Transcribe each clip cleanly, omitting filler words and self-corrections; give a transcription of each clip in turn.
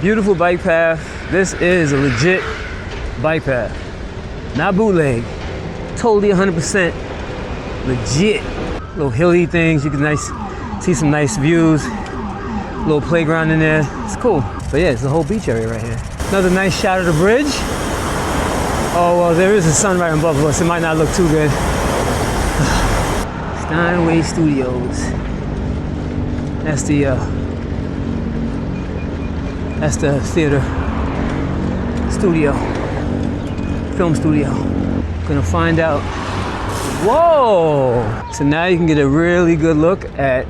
Beautiful bike path. This is a legit bike path. Not bootleg. Totally 100% legit. Little hilly things. You can see some nice views. Little playground in there. It's cool. But yeah, it's the whole beach area right here. Another nice shot of the bridge. Oh, well, there is a sun right above us. It might not look too good. Steinway Studios. That's the theater studio, film studio. Gonna find out. Whoa! So now you can get a really good look at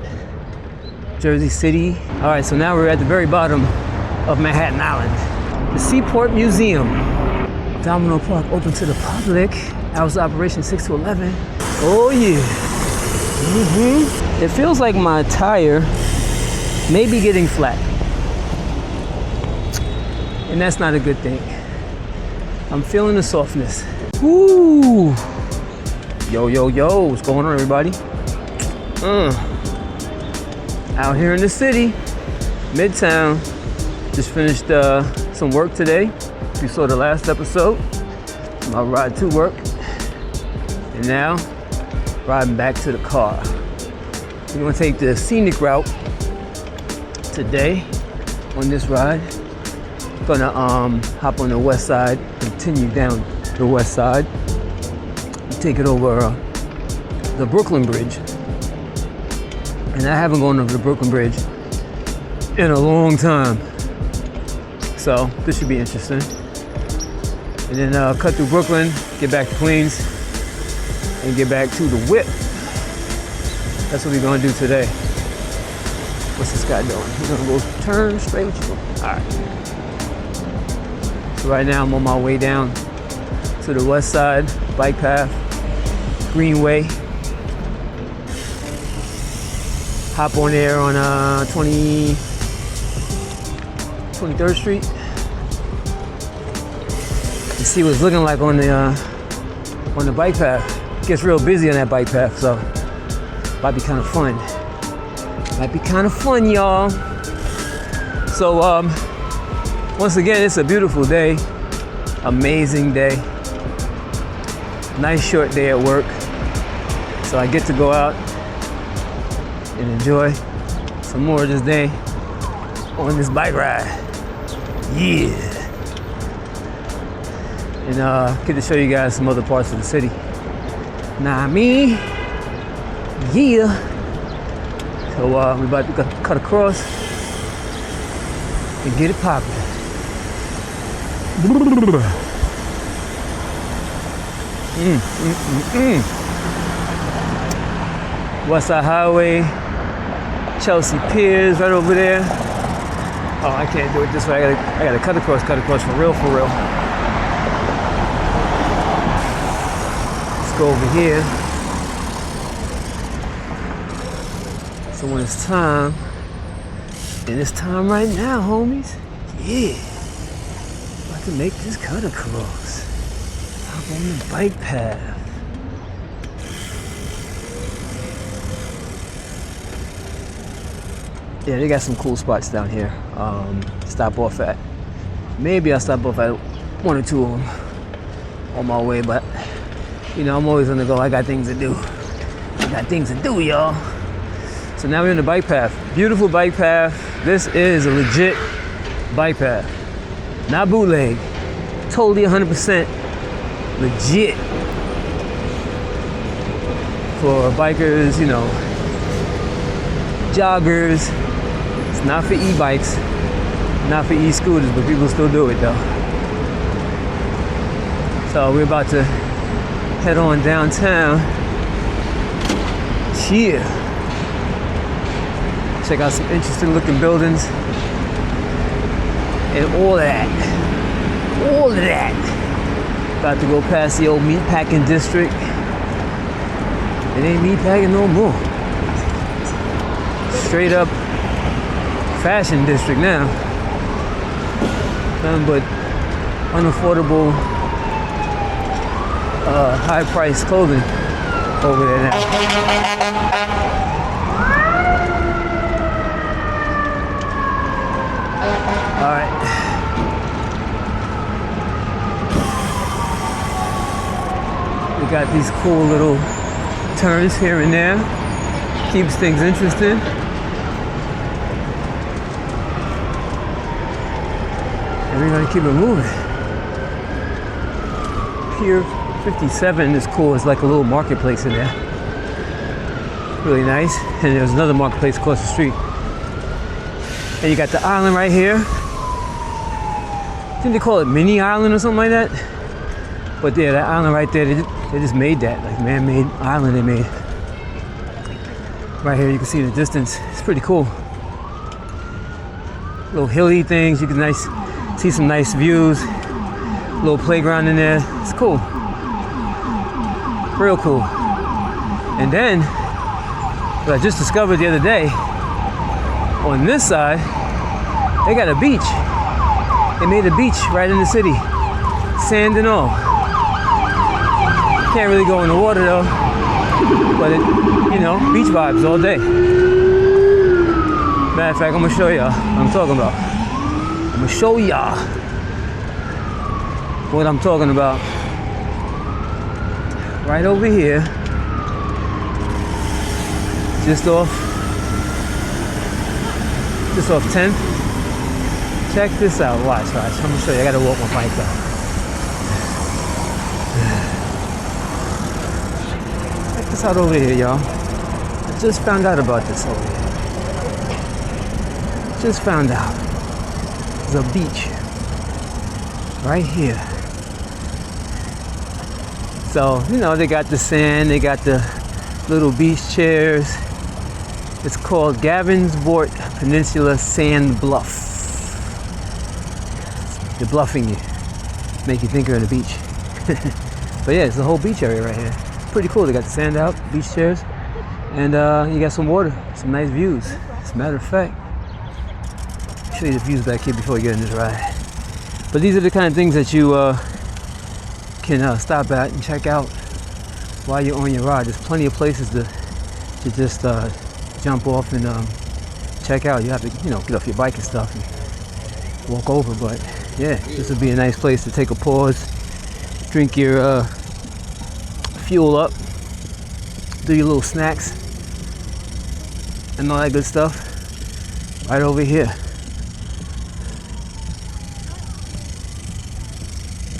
Jersey City. All right, so now we're at the very bottom of Manhattan Island. The Seaport Museum. Domino Park open to the public. Hours of operation 6 to 11. Oh yeah. It feels like my tire may be getting flat. And that's not a good thing. I'm feeling the softness. Woo! Yo, what's going on, everybody? Out here in the city, Midtown. Just finished some work today. If you saw the last episode, my ride to work. And now, riding back to the car. We're gonna take the scenic route today on this ride. Gonna hop on the west side, continue down the west side, take it over the Brookyln Bridge. And I haven't gone over the Brookyln Bridge in a long time, so this should be interesting. And then cut through Brooklyn, get back to Queens, and get back to the Whip. That's what we're gonna do today. What's this guy doing? He's gonna go turn straight. All right. So right now I'm on my way down to the west side bike path, Greenway. Hop on there on 23rd Street and see what it's looking like on the bike path. It gets real busy on that bike path, so might be kind of fun. Might be kind of fun, y'all. So once again, it's a beautiful day, amazing day, nice short day at work. So I get to go out and enjoy some more of this day on this bike ride. Yeah. And get to show you guys some other parts of the city. Nah, me. Yeah. So we're about to cut across and get it popping. Westside Highway, Chelsea Piers right over there. Oh, I can't do it this way. I gotta cut across for real. Let's go over here. So when it's time, and it's time right now, homies. Yeah. About to make this cut across. Hop on the bike path. Yeah, they got some cool spots down here. Stop off at. Maybe I'll stop off at one or two of them on my way, but you know, I'm always on the go. I got things to do. Y'all. So now we're in the bike path. Beautiful bike path. This is a legit bike path. Not bootleg. Totally 100% legit. For bikers, you know, joggers. It's not for e-bikes, not for e-scooters, but people still do it though. So we're about to head on downtown. Cheer. Check out some interesting looking buildings and all of that. About to go past the old meatpacking district. It ain't meatpacking no more. Straight up fashion district now. Nothing but unaffordable, high-priced clothing over there now. All right. We got these cool little turns here and there. Keeps things interesting. And we're gonna keep it moving. Pier 57 is cool. It's like a little marketplace in there. Really nice. And there's another marketplace across the street. And you got the island right here. I think they call it Mini Island or something like that. But yeah, that island right there, they just made that, like man-made island they made. Right here, you can see the distance. It's pretty cool. Little hilly things, you can see some nice views. Little playground in there. It's cool. Real cool. And then, what I just discovered the other day, on this side, they got a beach. They made a beach right in the city. Sand and all. Can't really go in the water though. But it, you know, beach vibes all day. Matter of fact, I'm gonna show y'all what I'm talking about. I'm gonna show y'all what I'm talking about. Right over here. Just off 10th. Check this out. Watch. I'm gonna show you. I gotta walk my bike out. Check this out over here, y'all. I just found out about this over here. Just found out. There's a beach right here. So, you know, they got the sand, they got the little beach chairs. It's called Gavinsvort Peninsula Sand Bluff. They're bluffing you, make you think you're on the beach. But yeah, it's the whole beach area right here. Pretty cool. They got the sand out, beach chairs, and you got some water, some nice views. As a matter of fact, I'll show you the views back here before we get in this ride. But these are the kind of things that you can stop at and check out while you're on your ride. There's plenty of places to just jump off and check out. You have to, you know, get off your bike and stuff and walk over. But yeah, this would be a nice place to take a pause, drink your fuel up, do your little snacks and all that good stuff right over here.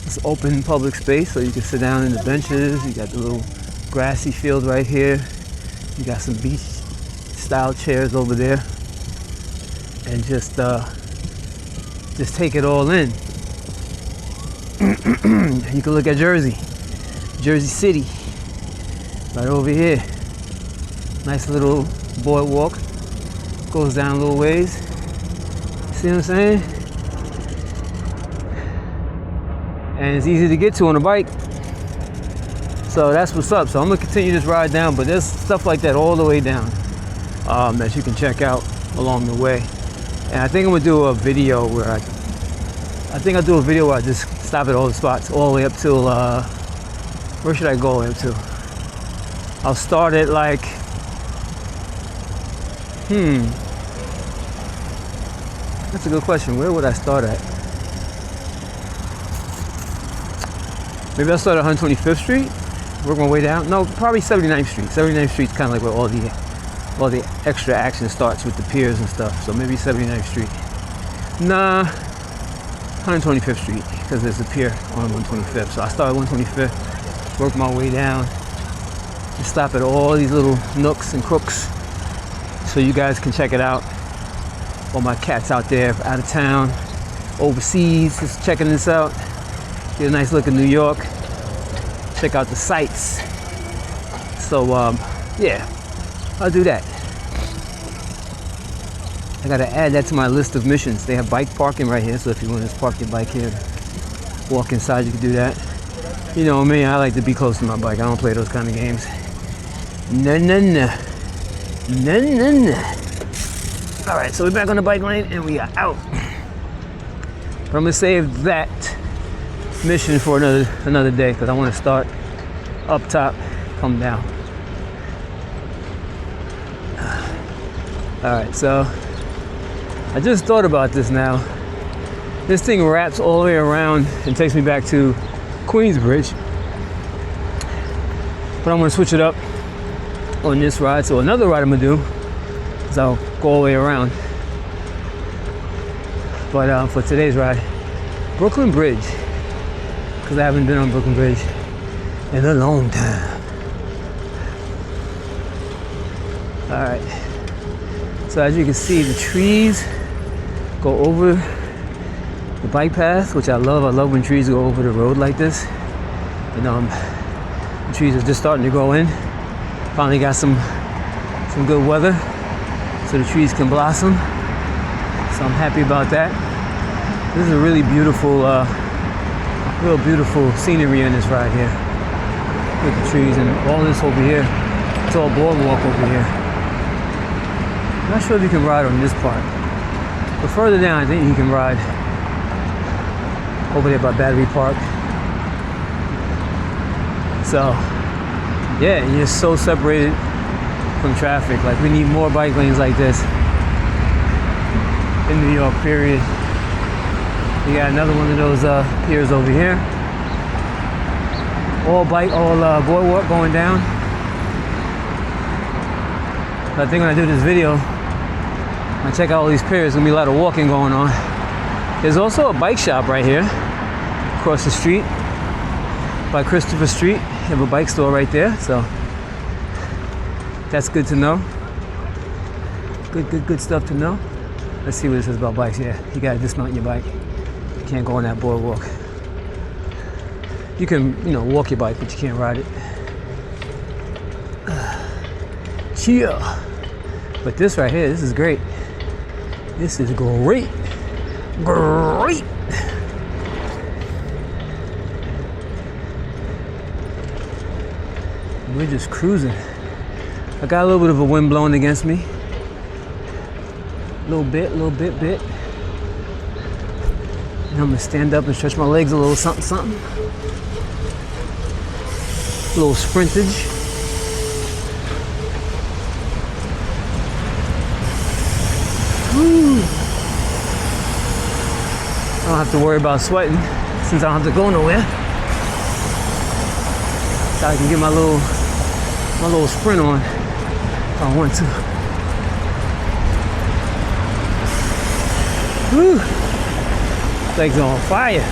It's open public space, so you can sit down in the benches. You got the little grassy field right here. You got some beach style chairs over there, and just take it all in. You can look at Jersey City right over here. Nice little boardwalk, goes down a little ways. See what I'm saying? And it's easy to get to on a bike. So that's what's up. So I'm gonna continue this ride down, but there's stuff like that all the way down that you can check out along the way. And I think I'm gonna do a video where I just stop at all the spots, all the way up till where should I go all the way up to? I'll start at like that's a good question. Where would I start at? Maybe I'll start at 125th Street, work my way down. No, probably 79th Street. 79th Street's kind of like where all the extra action starts with the piers and stuff. So maybe 79th Street. Nah, 125th Street, because there's a pier on 125th. So I start at 125th, work my way down, and stop at all these little nooks and crooks so you guys can check it out. All my cats out there, out of town, overseas, just checking this out. Get a nice look at New York. Check out the sights. So yeah, I'll do that. I gotta add that to my list of missions. They have bike parking right here, so if you want to just park your bike here, walk inside, you can do that. You know me, I like to be close to my bike. I don't play those kind of games. No. All right, so we're back on the bike lane and we are out. But I'm gonna save that mission for another day, because I want to start up top, come down. All right, so I just thought about this now. This thing wraps all the way around and takes me back to Queensbridge. But I'm gonna switch it up on this ride. So another ride I'm gonna do is I'll go all the way around. But for today's ride, Brooklyn Bridge, because I haven't been on Brooklyn Bridge in a long time. All right. So as you can see, the trees go over the bike path, which I love. I love when trees go over the road like this. And the trees are just starting to grow in. Finally got some good weather, so the trees can blossom. So I'm happy about that. This is a really beautiful, real beautiful scenery in this ride here. With the trees and all this over here. It's all boardwalk over here. I'm not sure if you can ride on this part. But further down, I think you can ride over there by Battery Park. So, yeah, you're so separated from traffic. Like, we need more bike lanes like this in New York, period. You got another one of those piers over here. All boardwalk going down. I think when I do this video, I check out all these piers, there's gonna be a lot of walking going on. There's also a bike shop right here, across the street, by Christopher Street. You have a bike store right there, so that's good to know. Good stuff to know. Let's see what it says about bikes. Yeah, you gotta dismount your bike. You can't go on that boardwalk. You can, walk your bike, but you can't ride it. Yeah. But this right here, this is great. This is great. Great. We're just cruising. I got a little bit of a wind blowing against me. Little bit. And I'm gonna stand up and stretch my legs a little something. A little sprintage. Woo. I don't have to worry about sweating since I don't have to go nowhere. So I can get my little sprint on if I want to. Woo! Legs are on fire.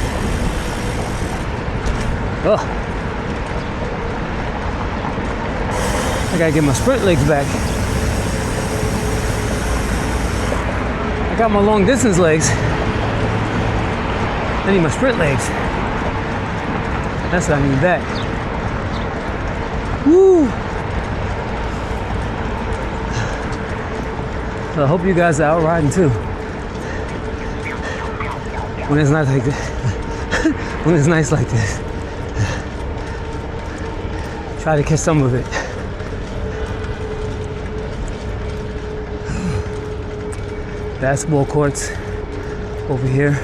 Oh. I gotta get my sprint legs back. I got my long distance legs. I need my sprint legs. That's what I need back. Woo! So I hope you guys are out riding too. When it's not like this. When it's nice like this. Try to catch some of it. Basketball courts over here.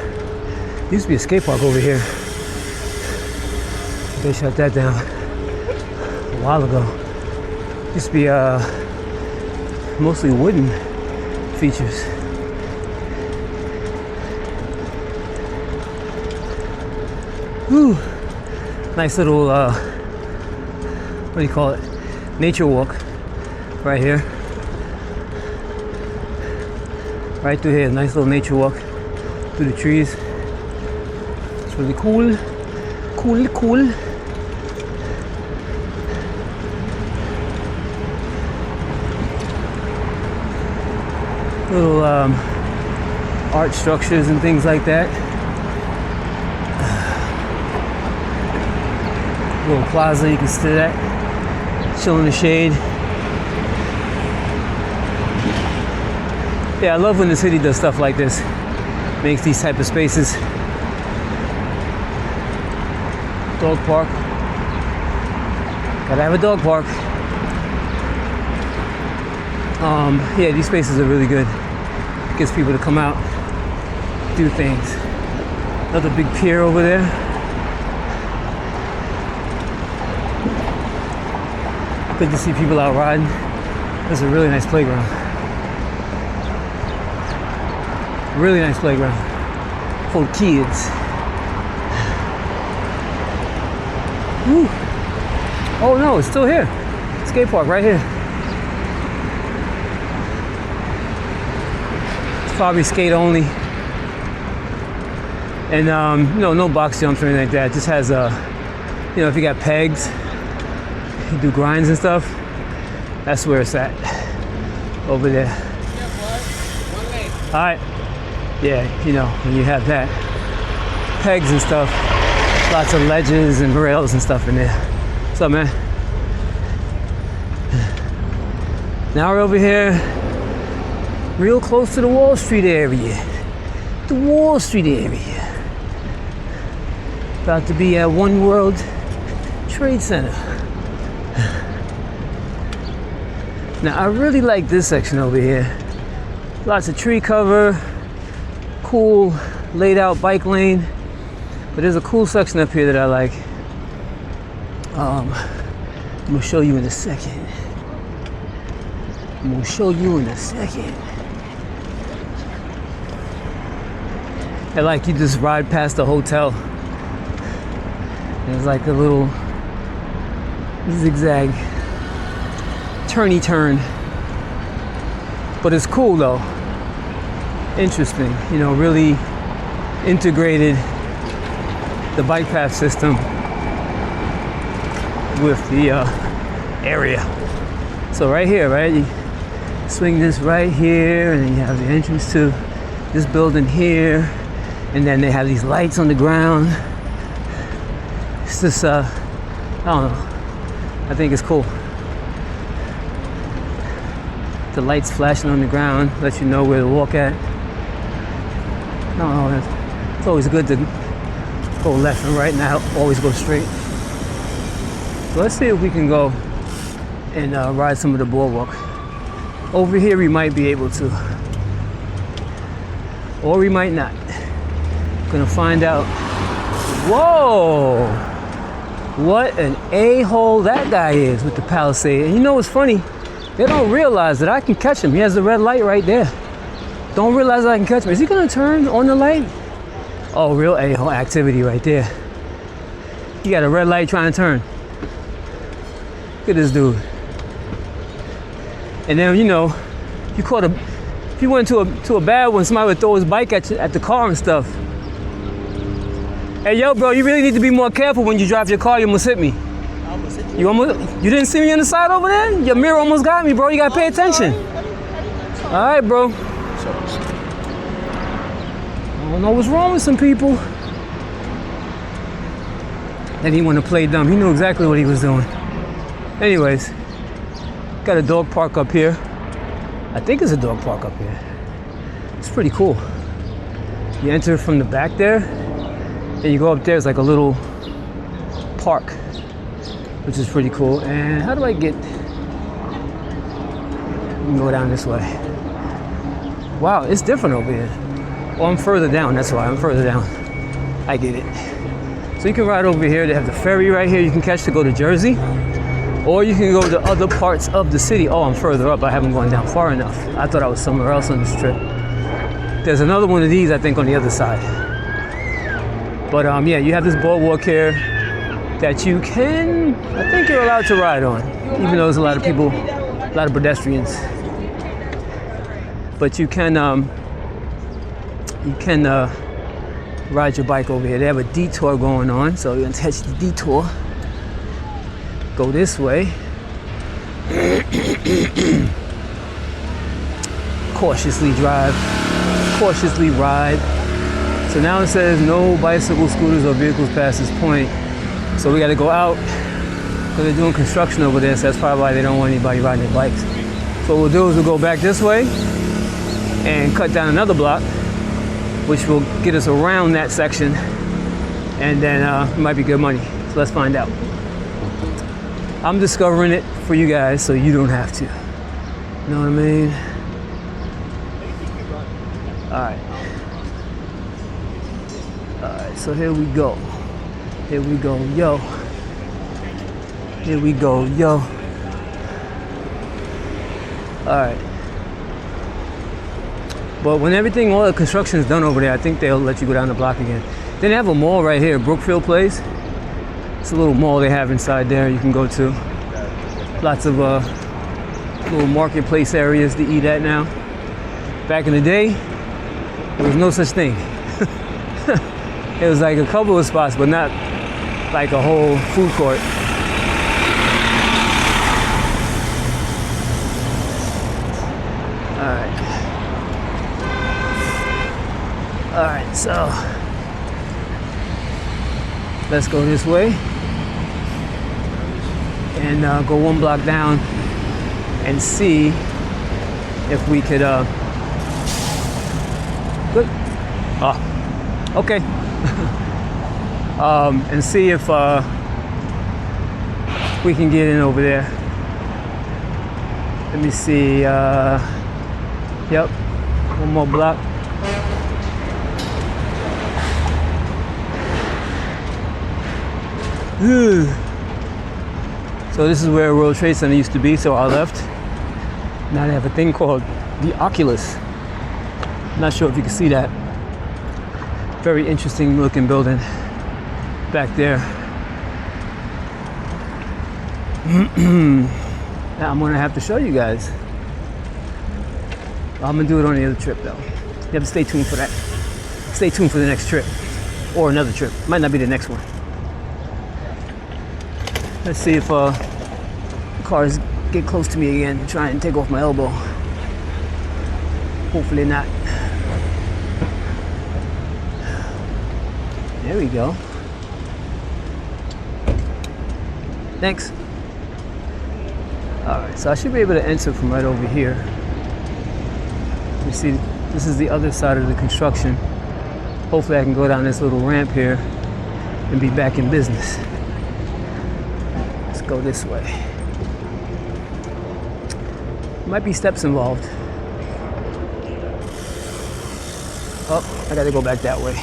Used to be a skate park over here. They shut that down a while ago. Used to be mostly wooden features. Whew. Nice little what do you call it? Nature walk right here. Right through here, nice little nature walk through the trees. It's really cool. Cool. Little art structures and things like that. Little plaza you can sit at, chill in the shade. Yeah, I love when the city does stuff like this. Makes these type of spaces. Dog park. Gotta have a dog park. Yeah, these spaces are really good. Gets people to come out, do things. Another big pier over there. Good to see people out riding. This is a really nice playground. Really nice playground. for kids. Woo. Oh no, it's still here. Skate park right here. It's probably skate only. And no box jumps or anything like that. It just has if you got pegs, you do grinds and stuff, that's where it's at. Over there. Alright. Yeah, when you have that. Pegs and stuff. Lots of ledges and rails and stuff in there. What's up, man? Now we're over here, real close to the Wall Street area. The Wall Street area. About to be at One World Trade Center. Now I really like this section over here. Lots of tree cover, cool laid out bike lane. But there's a cool section up here that I like. I'm gonna show you in a second. And like you just ride past the hotel. There's like a little zigzag turny turn. But it's cool though. Interesting, really integrated the bike path system with the area. So right here, right, you swing this right here, and then you have the entrance to this building here, and then they have these lights on the ground. It's just, I don't know, I think it's cool. The lights flashing on the ground, let you know where to walk at. I don't know, it's always good to go left and right, now always go straight. So let's see if we can go and ride some of the boardwalk. Over here we might be able to, or we might not. Gonna find out. Whoa! What an a-hole that guy is with the Palisade. And you know what's funny? They don't realize that I can catch him. He has the red light right there. Don't realize I can catch him. Is he gonna turn on the light? Oh, real a-hole activity right there. He got a red light trying to turn. Look at this dude. And then, if you went to a bad one, somebody would throw his bike at the car and stuff. Hey, yo, bro, you really need to be more careful when you drive your car. You almost hit me. I almost hit you. You didn't see me on the side over there? Your mirror almost got me, bro. You gotta pay attention. All right, bro. I don't know what's wrong with some people. Then he wanted to play dumb. He knew exactly what he was doing. Anyways, got a dog park up here. I think it's a dog park up here. It's pretty cool. You enter from the back there, and you go up there. It's like a little park, which is pretty cool. And how do I get? You can go down this way. Wow, it's different over here. Oh, I'm further down. That's why I'm further down. I get it. So you can ride over here. They have the ferry right here. You can catch to go to Jersey. Or you can go to other parts of the city. Oh, I'm further up. I haven't gone down far enough. I thought I was somewhere else on this trip. There's another one of these, I think, on the other side. But yeah, you have this boardwalk here that you can, I think you're allowed to ride on, even though there's a lot of people, a lot of pedestrians. But you can ride your bike over here. They have a detour going on, so you're gonna catch the detour. Go this way. Cautiously drive, cautiously ride. So now it says no bicycles, scooters, or vehicles past this point. So we gotta go out because they're doing construction over there, so that's probably why they don't want anybody riding their bikes. So what we'll do is we'll go back this way and cut down another block, which will get us around that section, and then it might be good money. So let's find out. I'm discovering it for you guys so you don't have to. You know what I mean? Alright. Alright, so here we go. Here we go, yo. Here we go, yo. Alright. But when all the construction is done over there, I think they'll let you go down the block again. Then they have a mall right here, Brookfield Place. It's a little mall they have inside there you can go to. Lots of little marketplace areas to eat at now. Back in the day, there was no such thing. It was like a couple of spots, but not like a whole food court. All right, so let's go this way and go one block down and see if we could good. Oh, okay. And see if we can get in over there. Let me see. Yep, one more block. So this is where World Trade Center used to be, so I left. Now they have a thing called the Oculus. Not sure if you can see that. Very interesting looking building back there. Now I'm gonna have to show you guys. I'm gonna do it on the other trip though. You have to stay tuned for that. Stay tuned for the next trip. Or another trip. Might not be the next one. Let's see if cars get close to me again and try and take off my elbow. Hopefully not. There we go. Thanks. Alright, so I should be able to enter from right over here. You see, this is the other side of the construction. Hopefully I can go down this little ramp here and be back in business. Let's go this way. Might be steps involved. Oh, I gotta go back that way.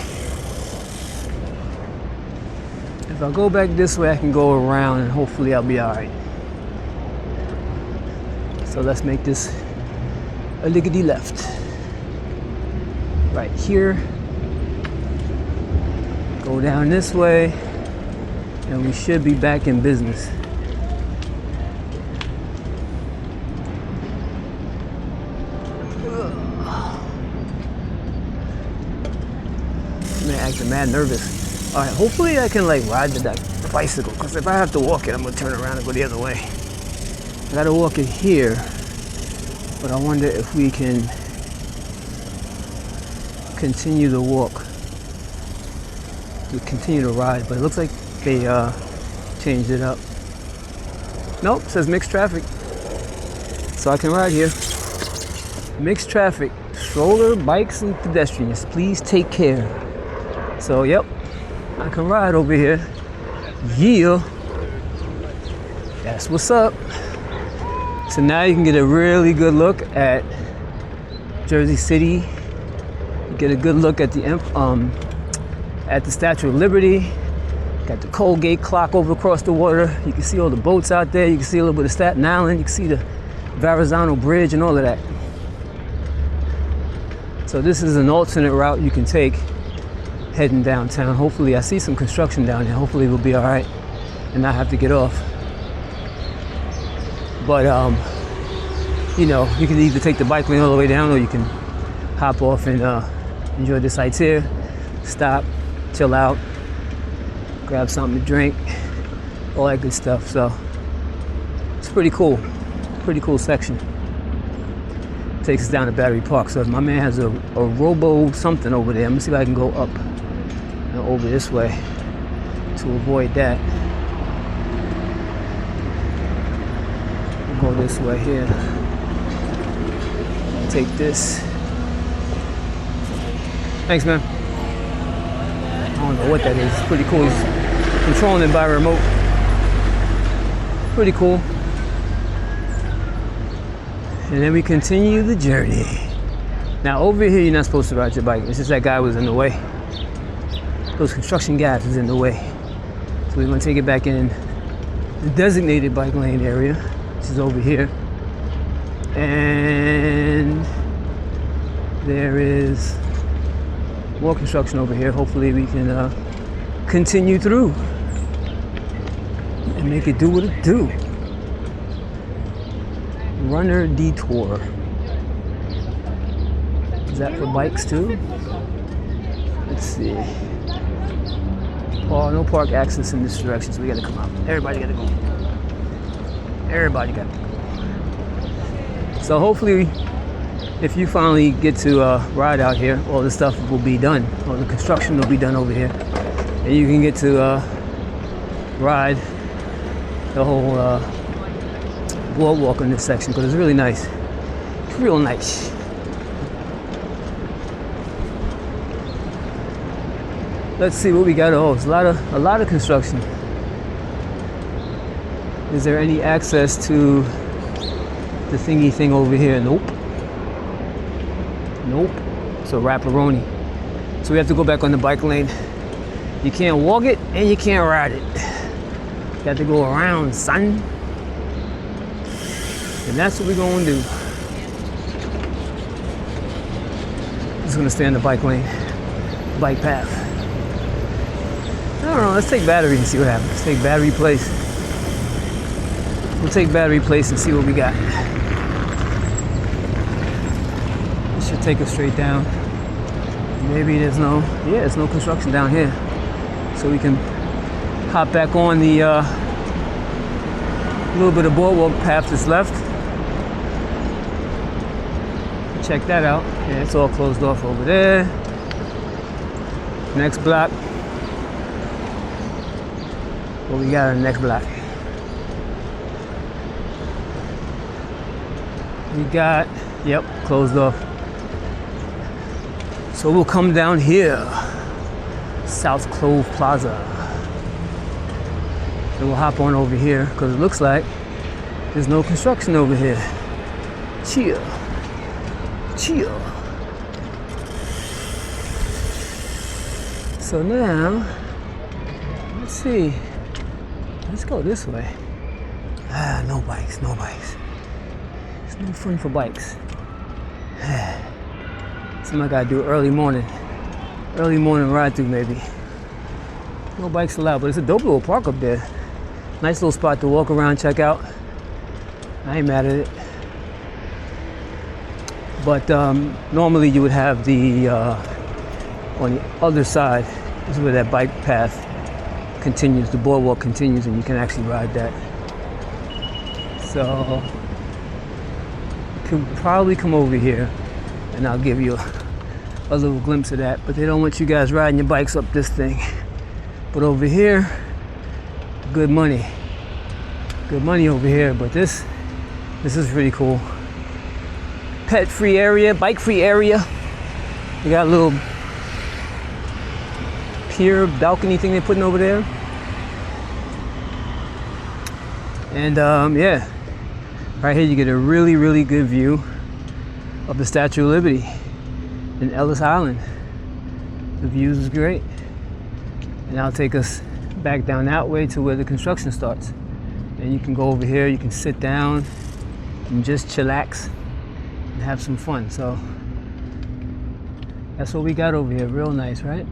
If I go back this way, I can go around and hopefully I'll be all right. So let's make this a liggity left. Right here. Go down this way, and we should be back in business. Man, acting mad nervous. All right, hopefully I can like ride that bicycle, because if I have to walk it, I'm gonna turn around and go the other way. I gotta walk it here, but I wonder if we can continue to walk. We continue to ride, but it looks like they changed it up. Nope, it says mixed traffic. So I can ride here. Mixed traffic, stroller, bikes, and pedestrians. Please take care. So, yep, I can ride over here. Yeah. That's what's up. So now you can get a really good look at Jersey City. You get a good look at the Statue of Liberty. Got the Colgate clock over across the water. You can see all the boats out there. You can see a little bit of Staten Island. You can see the Verrazano Bridge and all of that. So this is an alternate route you can take heading downtown. Hopefully, I see some construction down here. Hopefully we'll be all right and not have to get off. But, you know, you can either take the bike lane all the way down or you can hop off and enjoy the sights here, stop, chill out, grab something to drink, all that good stuff. So it's pretty cool section. Takes us down to Battery Park. So if my man has a robo something over there, I'm gonna see if I can go up and over this way to avoid that. We'll go this way here. Take this. Thanks, man. I don't know what that is. It's pretty cool. He's controlling it by remote. Pretty cool. And then we continue the journey. Now over here, you're not supposed to ride your bike. It's just that guy was in the way. Those construction guys was in the way. So we're gonna take it back in the designated bike lane area, which is over here. And there is more construction over here. Hopefully we can continue through and make it do what it do. Runner detour. Is that for bikes too? Let's see. Oh, no park access in this direction, so we gotta come out. Everybody gotta go. Everybody gotta go. So hopefully, if you finally get to ride out here, all the stuff will be done. All the construction will be done over here. And you can get to ride the whole boardwalk in this section, because it's really nice. It's real nice. Let's see what we got. Oh, it's a lot of construction. Is there any access to the thingy thing over here? Nope. Nope. It's a wrap-a-roni. So we have to go back on the bike lane. You can't walk it and you can't ride it. You have to go around, son. And that's what we're gonna do. Just gonna stay on the bike lane, bike path. I don't know, let's take battery and see what happens. Let's take battery place. We'll take battery place and see what we got. This should take us straight down. Maybe there's no construction down here. So we can hop back on the little bit of boardwalk path that's left. Check that out. Yeah, it's all closed off over there. Next block. What we got on the next block? We got, yep, closed off. So we'll come down here, South Clove Plaza. And we'll hop on over here because it looks like there's no construction over here. Chill. Chill. So now, let's see. Let's go this way. Ah, no bikes, no bikes. It's no fun for bikes. Something I gotta do early morning ride through maybe. No bikes allowed, but it's a dope little park up there. Nice little spot to walk around, check out. I ain't mad at it. But normally you would have the, on the other side, this is where that bike path continues, the boardwalk continues, and you can actually ride that. So, you can probably come over here and I'll give you a little glimpse of that, but they don't want you guys riding your bikes up this thing. But over here, good money over here, but this is pretty cool. Pet free area, bike free area. You got a little pier balcony thing they're putting over there. And yeah, right here you get a really, really good view of the Statue of Liberty in Ellis Island. The views is great. And I'll take us back down that way to where the construction starts. And you can go over here, you can sit down and just chillax and have some fun. So that's what we got over here. Real nice, right?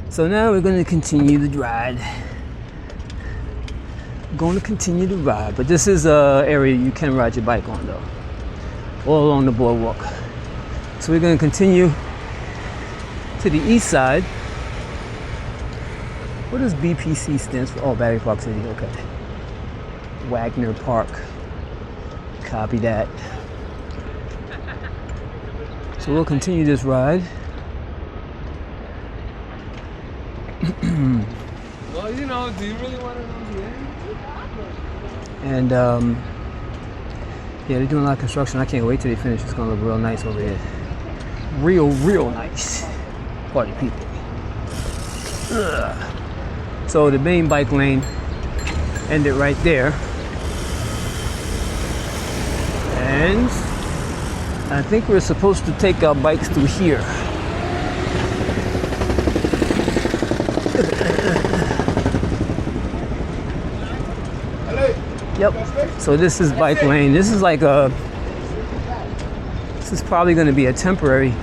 So now we're going to continue the ride. Going to continue to ride, but this is an area you can ride your bike on though, all along the boardwalk. So we're going to continue to the east side. What does BPC stands for? Oh, Battery Park City. Okay. Wagner Park. Copy that. So we'll continue this ride. Well, you know, do you really want to know the end? And yeah, they're doing a lot of construction. I can't wait till they finish. It's gonna look real nice over here. Real nice. Party people. Ugh. So the main bike lane ended right there. And I think we're supposed to take our bikes through here. Yep. So this is bike lane. This is is probably going to be a temporary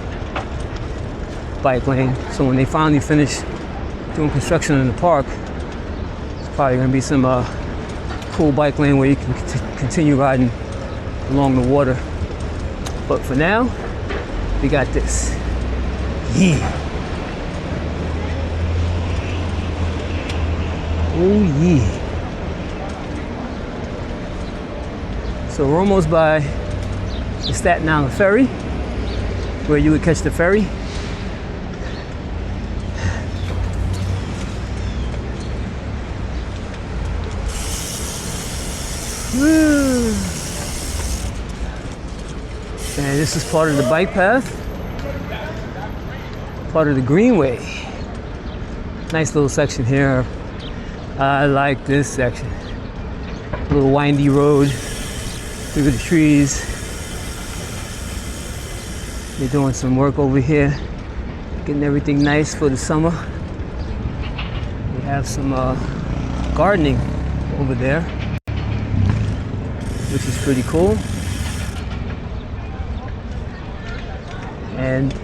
bike lane. So when they finally finish doing construction in the park, it's probably going to be some cool bike lane where you can continue riding along the water. But for now, we got this. Yeah. Oh yeah. So we're almost by the Staten Island Ferry, where you would catch the ferry. Woo. And this is part of the bike path, part of the Greenway. Nice little section here. I like this section. A little windy road through the trees. They're doing some work over here, getting everything nice for the summer. We have some gardening over there, which is pretty cool. And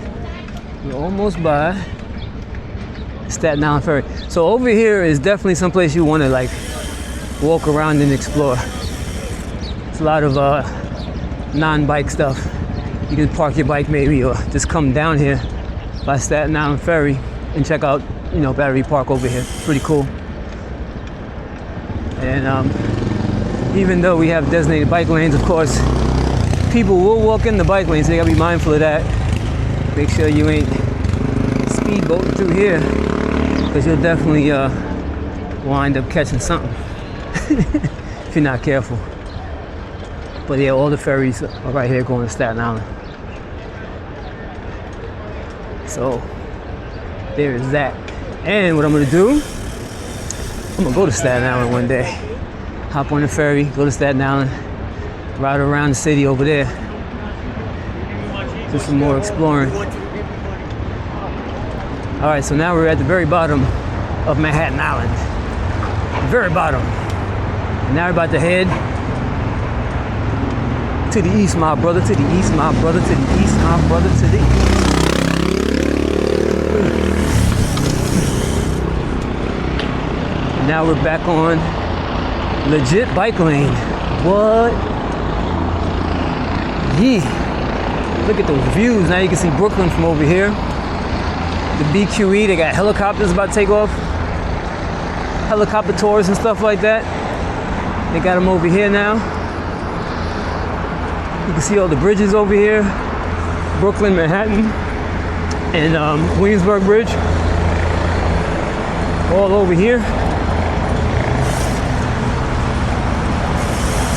we're almost by Staten Island Ferry. So over here is definitely someplace you want to like walk around and explore. It's a lot of non-bike stuff. You can park your bike maybe, or just come down here by Staten Island Ferry and check out, you know, Battery Park over here. Pretty cool. And even though we have designated bike lanes, of course, people will walk in the bike lanes, so you gotta be mindful of that. Make sure you ain't speedboating through here, because you'll definitely wind up catching something if you're not careful. But yeah, all the ferries are right here going to Staten Island. So there is that. And what I'm gonna do, I'm gonna go to Staten Island one day. Hop on the ferry, go to Staten Island, ride around the city over there. Do some more exploring. All right, so now we're at the very bottom of Manhattan Island. Very bottom. And now we're about to head to the east, my brother, to the east, my brother, to the east, my brother, to the east. Now we're back on legit bike lane. What? Yeah. Look at those views. Now you can see Brookyln from over here. The BQE, they got helicopters about to take off. Helicopter tours and stuff like that. They got them over here now. You can see all the bridges over here. Brooklyn, Manhattan, and Williamsburg Bridge. All over here.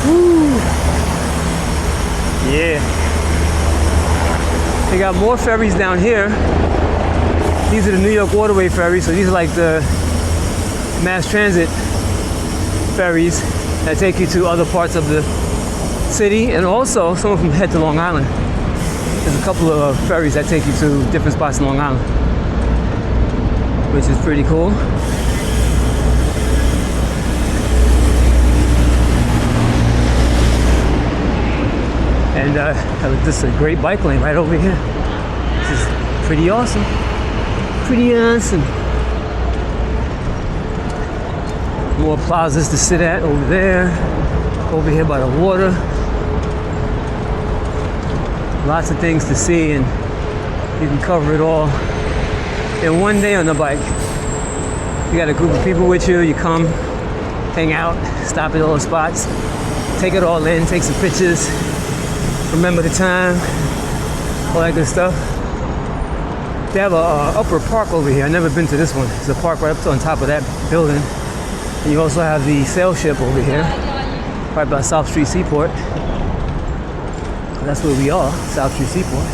Woo. Yeah. They got more ferries down here. These are the New York Waterway ferries, so these are like the mass transit ferries that take you to other parts of the city, and also some of them head to Long Island. There's a couple of ferries that take you to different spots in Long Island, which is pretty cool. And this is a great bike lane right over here. This is pretty awesome. Pretty awesome. More plazas to sit at over there. Over here by the water. Lots of things to see, and you can cover it all in one day on the bike. You got a group of people with you, you come, hang out, stop at all the spots, take it all in, take some pictures, remember the time, all that good stuff. They have a upper park over here. I've never been to this one. There's a park right up on top of that building. And you also have the sail ship over here, right by South Street Seaport. That's where we are, South Street Seaport.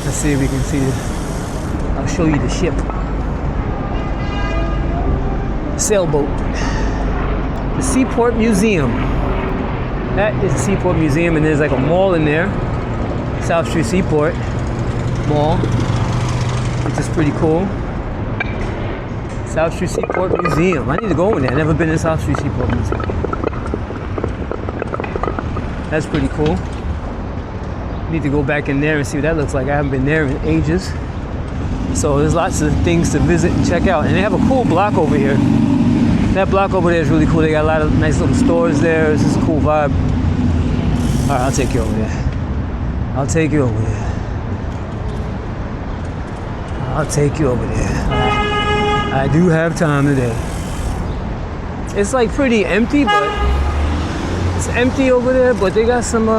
Let's see if we can see it. I'll show you the ship. Sailboat. The Seaport Museum. That is the Seaport Museum, and there's like a mall in there. South Street Seaport Mall, which is pretty cool. South Street Seaport Museum. I need to go in there. I've never been in South Street Seaport Museum. That's pretty cool. Need to go back in there and see what that looks like. I haven't been there in ages. So there's lots of things to visit and check out. And they have a cool block over here. That block over there is really cool. They got a lot of nice little stores there. It's just a cool vibe. All right, I'll take you over there. I'll take you over there. I'll take you over there. I do have time today. It's like pretty empty, but it's empty over there, but they got some,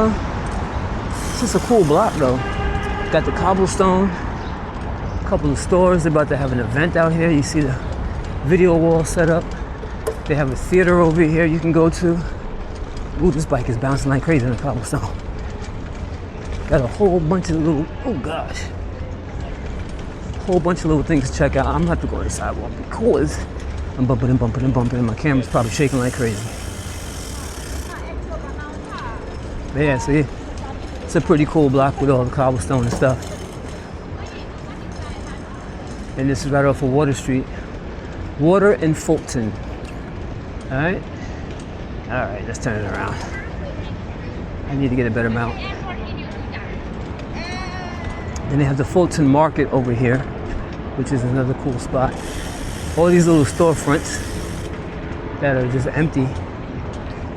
it's just a cool block though. Got the cobblestone, a couple of stores. They're about to have an event out here. You see the video wall set up. They have a theater over here you can go to. Ooh, this bike is bouncing like crazy on the cobblestone. Got a whole bunch of little, oh gosh. Whole bunch of little things to check out. I'm gonna have to go on the sidewalk because I'm bumping and bumping and bumping and my camera's probably shaking like crazy. But yeah, see, it's a pretty cool block with all the cobblestone and stuff. And this is right off of Water Street. Water and Fulton. All right, let's turn it around. I need to get a better mount. Then they have the Fulton Market over here, which is another cool spot. All these little storefronts that are just empty.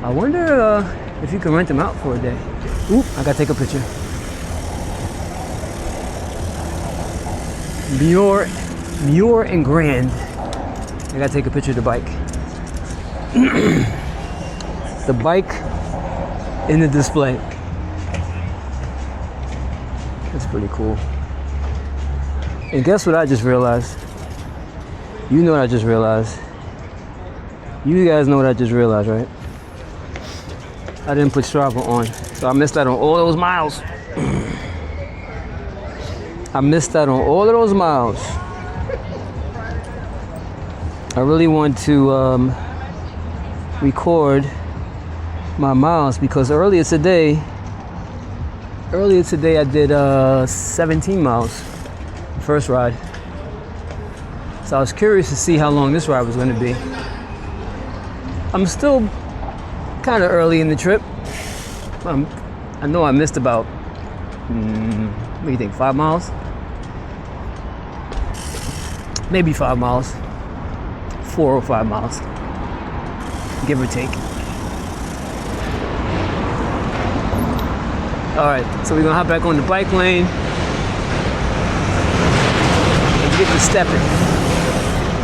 I wonder if you can rent them out for a day. Oop, I gotta take a picture. Muir and Grand. I gotta take a picture of the bike. The bike in the display. That's pretty cool. And guess what I just realized? You know what I just realized. You guys know what I just realized, right? I didn't put Strava on, so I missed out on all those miles. I missed out on all of those miles. I really want to record my miles because earlier today I did 17 miles, first ride. So I was curious to see how long this ride was going to be. I'm still kind of early in the trip. I know I missed about, what do you think, 5 miles? Maybe 5 miles. 4 or 5 miles, give or take. All right, so we're gonna hop back on the bike lane and get to stepping.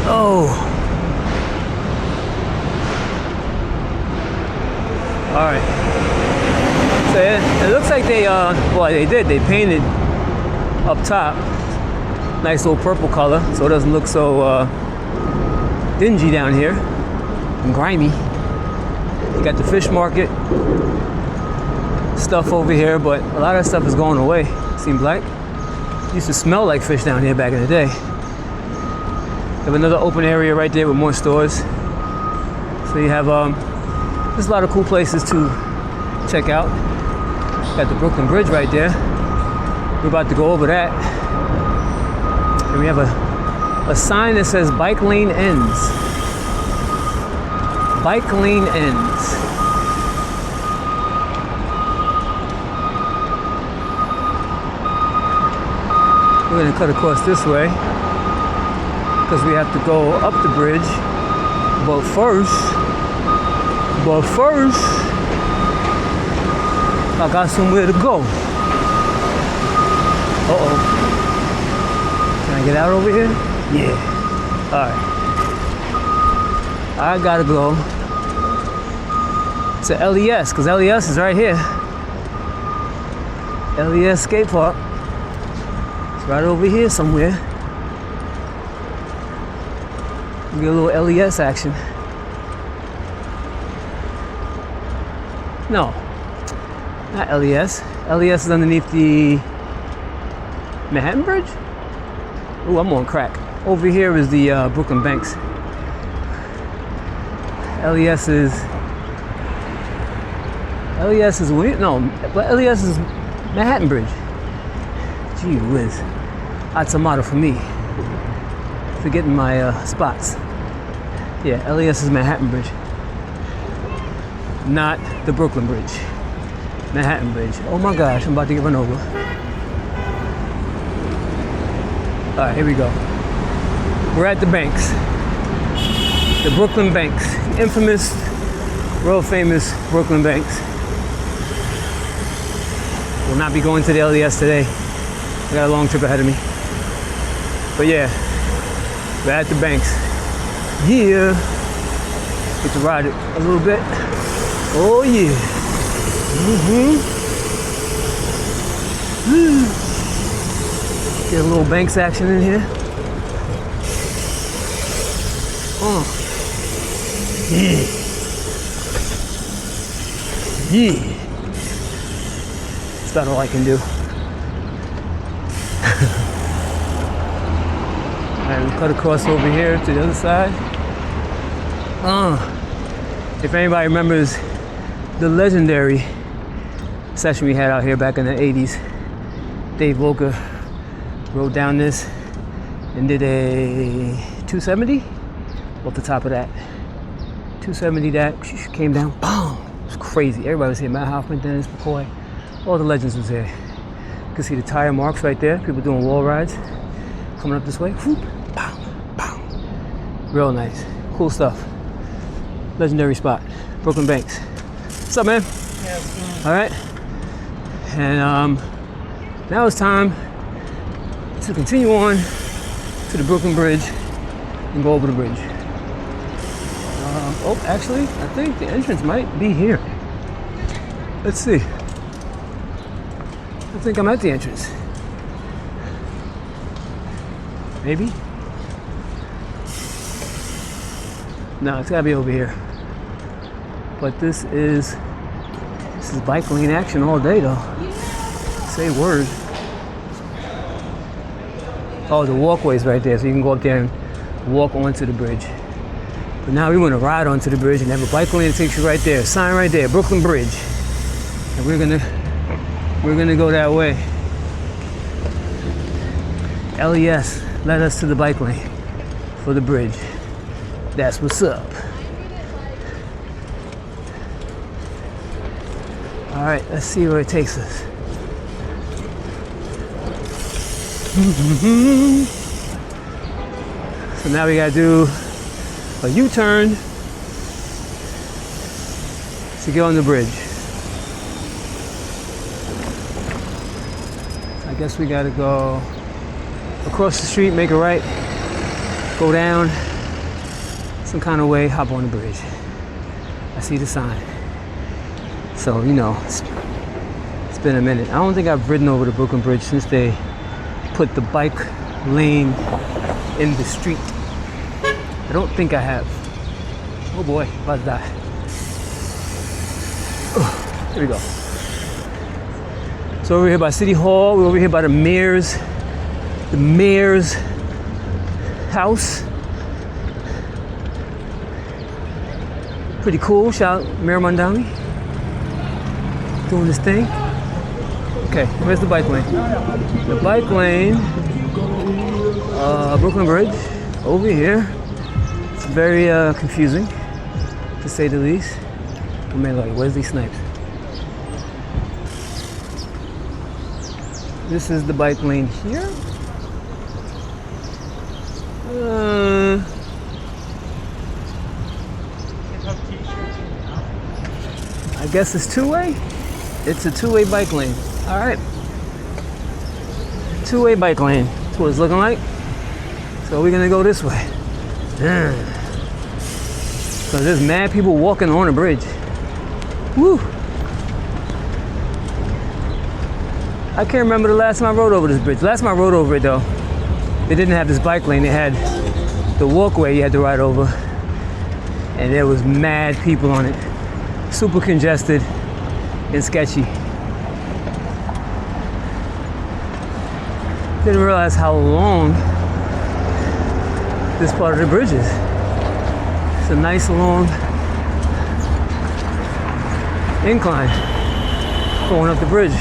Oh. All right. So it looks like they painted up top. Nice little purple color, so it doesn't look so dingy down here and grimy. You got the fish market stuff over here, but a lot of that stuff is going away, seems like. It used to smell like fish down here back in the day. Have another open area right there with more stores. So you have there's a lot of cool places to check out. Got the Brooklyn Bridge right there. We're about to go over that. And we have a sign that says bike lane ends. Bike lane ends. We're gonna cut across this way because we have to go up the bridge. But first, I got somewhere to go. Uh-oh. Can I get out over here? Yeah. Alright. I gotta go to LES, because LES is right here. LES skate park. It's right over here somewhere. We get a little LES action. No, not LES. LES is underneath the Manhattan Bridge? Oh, I'm on crack. Over here is the Brooklyn Banks. LES is Manhattan Bridge. Gee whiz. That's a motto for me. Forgetting my spots. Yeah, LES is Manhattan Bridge. Not the Brooklyn Bridge. Manhattan Bridge. Oh my gosh, I'm about to get run over. All right, here we go. We're at the banks. The Brooklyn banks. Infamous, world famous Brooklyn banks. Will not be going to the LES today. I got a long trip ahead of me. But yeah, we're at the banks. Yeah. Get to ride it a little bit. Oh yeah. Get a little banks action in here. Yeah. Yeah. That's about all I can do. Alright, we cut across over here to the other side. If anybody remembers the legendary session we had out here back in the 80s, Dave Volker rode down this and did a 270 off the top of that. 270 that came down, boom! It was crazy. Everybody was here. Matt Hoffman, Dennis McCoy, all the legends was there. You can see the tire marks right there. People doing wall rides. Coming up this way. Whoop, pow, pow. Real nice. Cool stuff. Legendary spot. Brooklyn Banks. What's up, man? Yeah, all right. And now it's time to continue on to the Brooklyn Bridge and go over the bridge. Oh, actually, I think the entrance might be here. Let's see. I think I'm at the entrance. Maybe? No, it's gotta be over here. But this is bike lane action all day though. Say word. Oh, the walkway's right there, so you can go up there and walk onto the bridge. But now we want to ride onto the bridge and have a bike lane that takes you right there. Sign right there, Brooklyn Bridge. And we're gonna go that way. LES led us to the bike lane for the bridge. That's what's up. All right, let's see where it takes us. So now we gotta do a U-turn to get on the bridge. I guess we gotta go across the street, make a right, go down some kind of way, hop on the bridge. I see the sign. So, you know, it's been a minute. I don't think I've ridden over the Brooklyn Bridge since they put the bike lane in the street. I don't think I have. Oh boy, about to die. Oh, here we go. So over here by City Hall, we're over here by the mayor's house. Pretty cool. Shout out Mayor Mondami. Doing this thing. Okay, where's the bike lane? The bike lane, Brooklyn Bridge, over here. It's very confusing, to say the least. Oh man, like Wesley Snipes. This is the bike lane here. I guess it's two-way. It's a two-way bike lane. All right. Two-way bike lane. That's what it's looking like. So we're gonna go this way. So there's mad people walking on the bridge. Woo! I can't remember the last time I rode over this bridge. Last time I rode over it though, they didn't have this bike lane. They had the walkway you had to ride over. And there was mad people on it. Super congested and sketchy. Didn't realize how long this part of the bridge is. It's a nice long incline going up the bridge.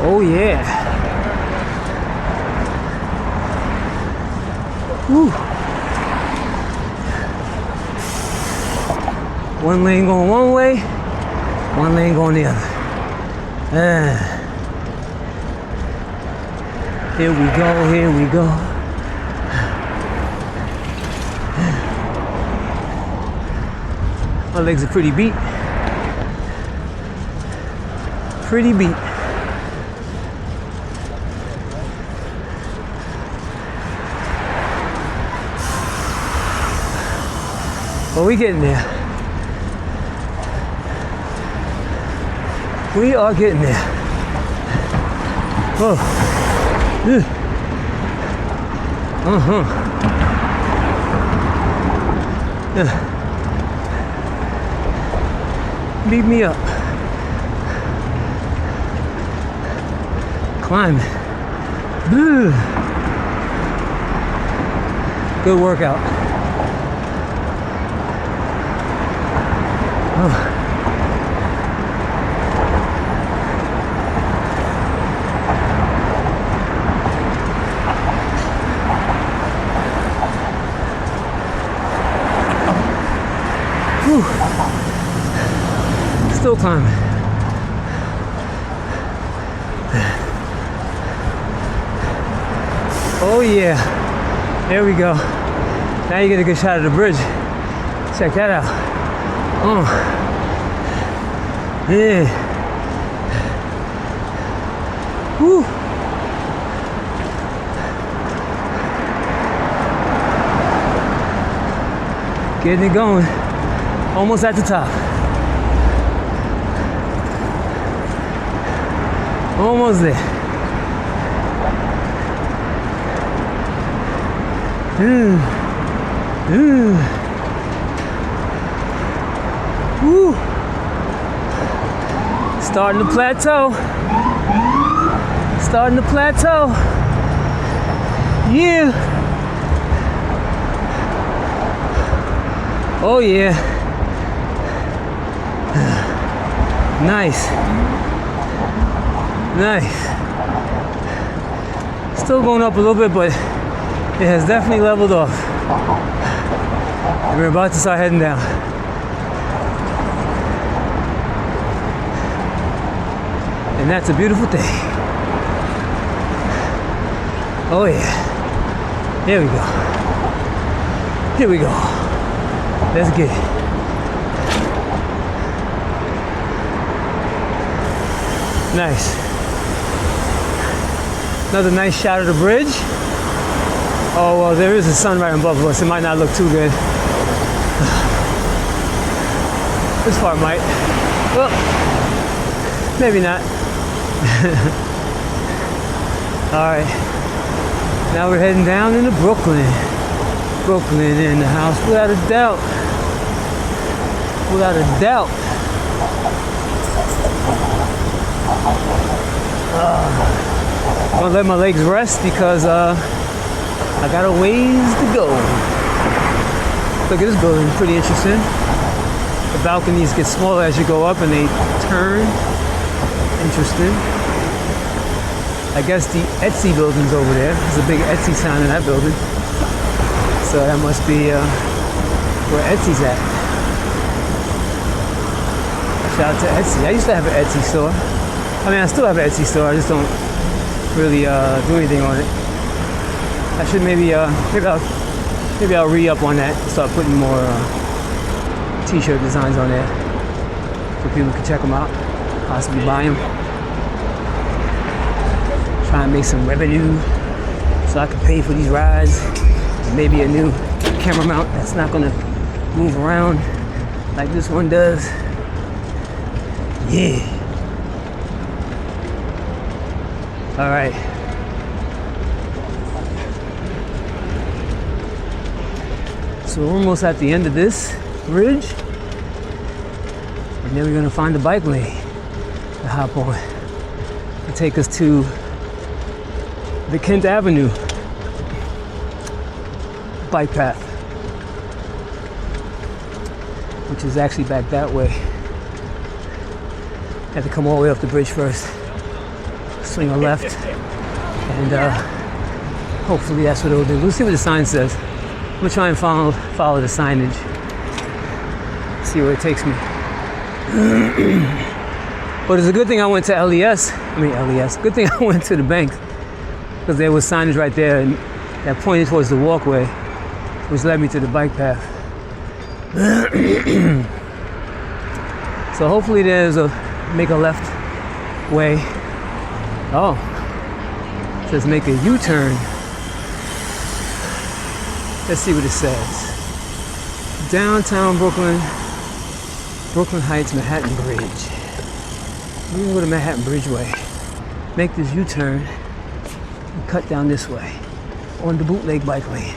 Oh yeah. Woo. One lane going one way, one lane going the other. Here we go, here we go. My legs are pretty beat. Pretty beat. But we getting there. We are getting there. Oh. Beat me up. Climbing. Good workout. Oh. Still climbing. Oh yeah, there we go. Now you get a good shot of the bridge. Check that out. Oh, yeah. Woo. Getting it going. Almost at the top. Almost there. Woo. Starting to plateau. Starting to plateau. Yeah. Oh yeah. Nice. Nice. Still going up a little bit, but it has definitely leveled off. And we're about to start heading down. And that's a beautiful thing. Oh yeah. Here we go. Here we go. Let's get it. Nice. Another nice shot of the bridge. Oh, well, there is a sun right above us. It might not look too good. This part might. Well, maybe not. All right. Now we're heading down into Brookyln. Brookyln in the house, without a doubt. Without a doubt. I'm gonna let my legs rest because I got a ways to go. Look at this building, pretty interesting. The balconies get smaller as you go up and they turn. Interesting. I guess the Etsy building's over there. There's a big Etsy sign in that building. So that must be where Etsy's at. Shout out to Etsy. I used to have an Etsy store. I mean, I still have an Etsy store. I just don't really do anything on it. I should maybe I'll re-up on that. Start putting more t-shirt designs on there so people can check them out. Possibly buy them. Try and make some revenue so I can pay for these rides. Maybe a new camera mount that's not gonna move around like this one does. Yeah. All right. So we're almost at the end of this bridge. And then we're gonna find the bike lane to hop on and take us to the Kent Avenue bike path, which is actually back that way. Had to come all the way up the bridge first, swing a left, and hopefully that's what it'll do. We'll see what the sign says. I'm gonna try and follow the signage. see where it takes me. But it's a good thing I went to LES. Good thing I went to the bank, because there was signage right there and that pointed towards the walkway, which led me to the bike path. So hopefully there's a make a left way. Oh, it says make a U-turn. Let's see what it says. Downtown Brooklyn, Brooklyn Heights, Manhattan Bridge. We're gonna go to Manhattan Bridgeway. Make this U-turn and cut down this way on the bootleg bike lane.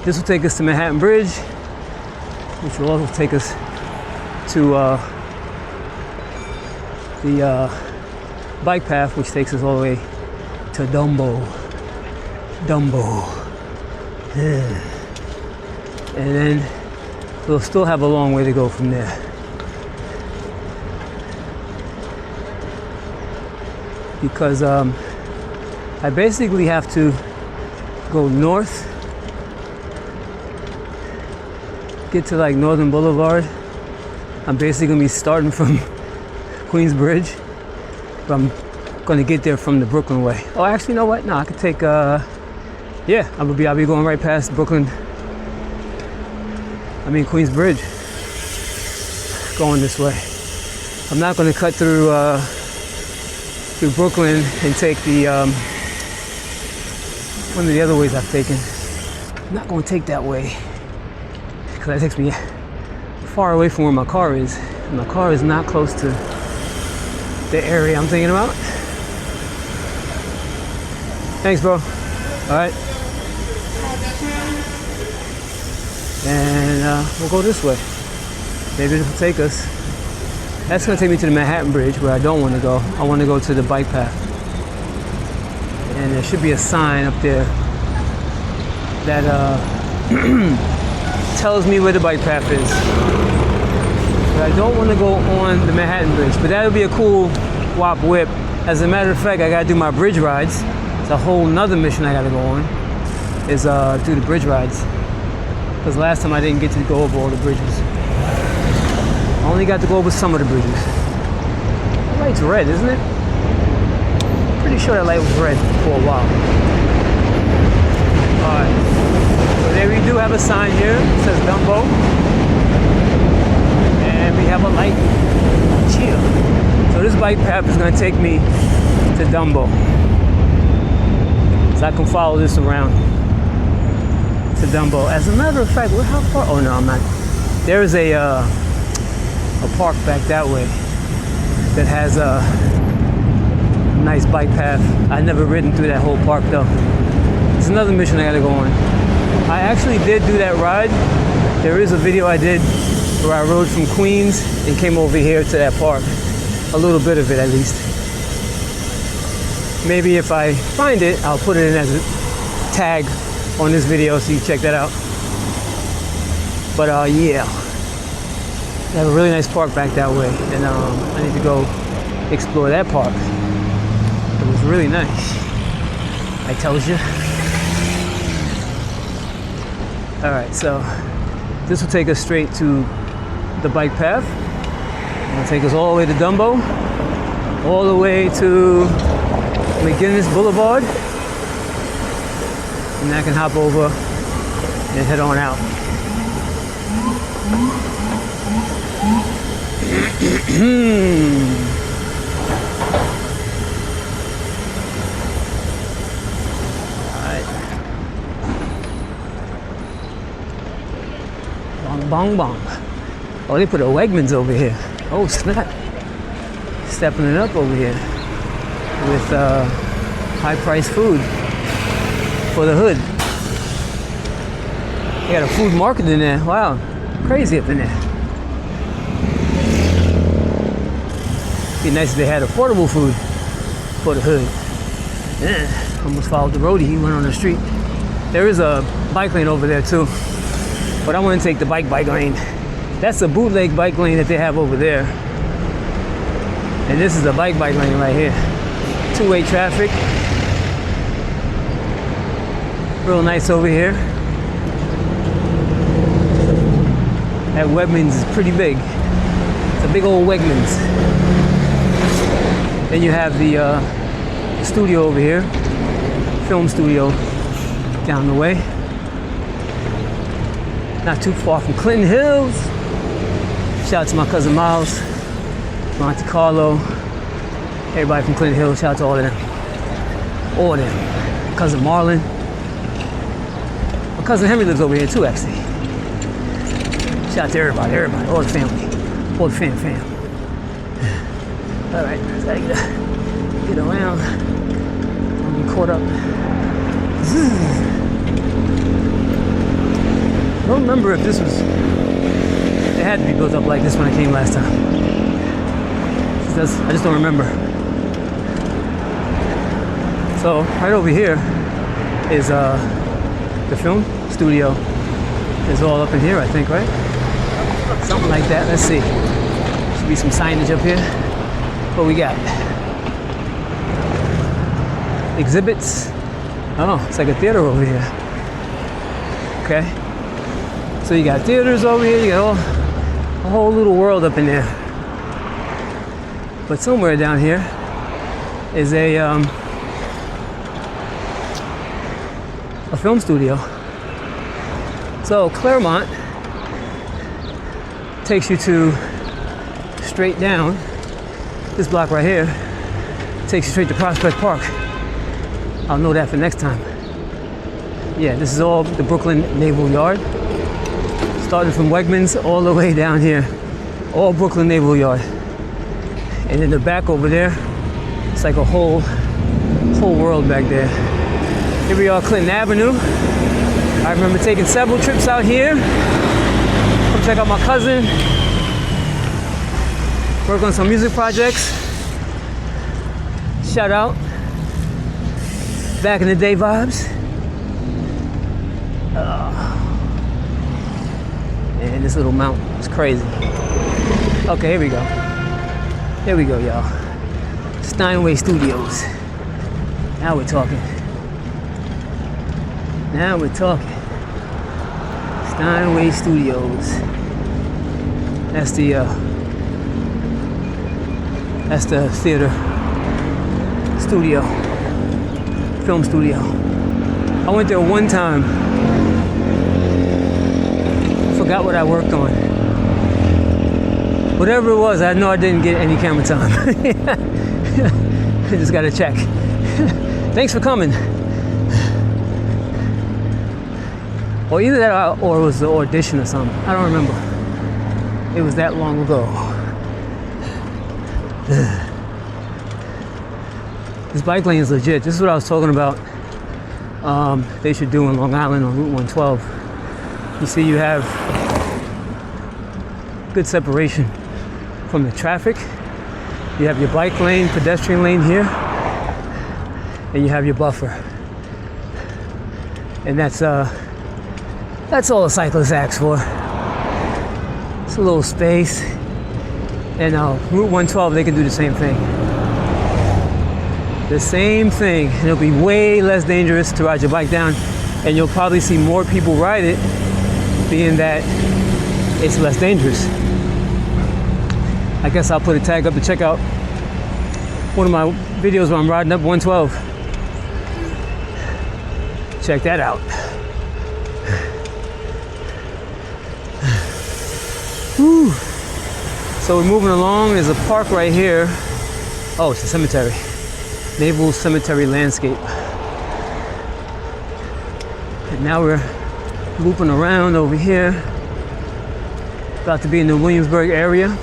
This will take us to Manhattan Bridge, which will also take us to the bike path, which takes us all the way to Dumbo. And then we'll still have a long way to go from there. Because I basically have to go north, get to like Northern Boulevard. I'm basically gonna be starting from Queensbridge, but I'm gonna get there from the Brooklyn way. Oh, actually, you know what? No, I could take. I'll be going right past Brooklyn. Queensbridge, going this way. I'm not gonna cut through Brooklyn and take the one of the other ways I've taken. I'm not gonna take that way because that takes me far away from where my car is. And my car is not close to the area I'm thinking about. Thanks, bro. All right. And we'll go this way. Maybe this will take us. That's gonna take me to the Manhattan Bridge, where I don't want to go. I want to go to the bike path. And there should be a sign up there that tells me where the bike path is. But I don't want to go on the Manhattan Bridge, but that would be a cool wop whip. As a matter of fact, I gotta do my bridge rides. It's a whole nother mission I gotta go on, is do the bridge rides. Because last time I didn't get to go over all the bridges. I only got to go over some of the bridges. The light's red, isn't it? Pretty sure that light was red for a while. Alright. So there we do have a sign here. It says Dumbo. And we have a light. Chill. So this bike path is going to take me to Dumbo. So I can follow this around to Dumbo. As a matter of fact, how far? Oh no, I'm not. There is a park back that way that has a nice bike path. I've never ridden through that whole park though. It's another mission I gotta go on. I actually did do that ride. There is a video I did where I rode from Queens and came over here to that park. A little bit of it at least. Maybe if I find it, I'll put it in as a tag on this video so you can check that out. But yeah, they have a really nice park back that way, and I need to go explore that park. It was really nice, I told you. All right, so this will take us straight to the bike path. It'll take us all the way to Dumbo, all the way to McGinnis Boulevard, and I can hop over and head on out. Alright. Bong bong bong. Oh, they put a Wegmans over here. Oh snap. Stepping it up over here with high priced food for the hood. They got a food market in there. Wow, crazy up in there. Be nice if they had affordable food for the hood. Almost followed the roadie. He went on the street. There is a bike lane over there too, but I want to take the bike lane. That's a bootleg bike lane that they have over there, and this is a bike lane right here. Two-way traffic. Real nice over here. at Wegmans is pretty big. It's a big old Wegmans. Then you have the studio over here, film studio down the way. Not too far from Clinton Hills. Shout out to my cousin Miles, Monte Carlo, everybody from Clinton Hills. Shout out to all of them. All of them. My cousin Marlon. My cousin Henry lives over here too, actually. Shout out to everybody, all the family. All the fam. All right, gotta get around. Don't get caught up. I don't remember if this was, it had to be built up like this when I came last time. I just don't remember. So right over here is the film studio. Is all up in here, I think, right? Something like that. Let's see. Should be some signage up here. What we got? Exhibits. Oh, it's like a theater over here. Okay. So you got theaters over here. You got a whole little world up in there. But somewhere down here is a film studio. So Claremont takes you to straight down. This block right here takes you straight to Prospect Park. I'll know that for next time. Yeah, this is all the Brookyln Naval Yard. Starting from Wegmans all the way down here. All Brookyln Naval Yard. And in the back over there, it's like a whole world back there. Here we are, Clinton Avenue. I remember taking several trips out here. Come check out my cousin. Work on some music projects. Shout out. Back in the day vibes. And this little mountain is crazy. Okay, here we go. Here we go, y'all. Steinway Studios. Now we're talking. Now we're talking. Steinway Studios. That's the theater studio, film studio. I went there one time. Forgot what I worked on. Whatever it was, I know I didn't get any camera time. I just gotta check. Thanks for coming. Or either that or it was the audition or something. I don't remember. It was that long ago. This bike lane is legit. This is what I was talking about. They should do in Long Island on Route 112. You see, you have good separation from the traffic. You have your bike lane, pedestrian lane here, and you have your buffer. And that's all a cyclist asks for. It's a little space. And Route 112, they can do the same thing. The same thing. And it'll be way less dangerous to ride your bike down, and you'll probably see more people ride it, being that it's less dangerous. I guess I'll put a tag up to check out one of my videos where I'm riding up 112. Check that out. Whew. So we're moving along. There's a park right here. Oh, it's a cemetery. Naval Cemetery landscape. And now we're looping around over here. About to be in the Williamsburg area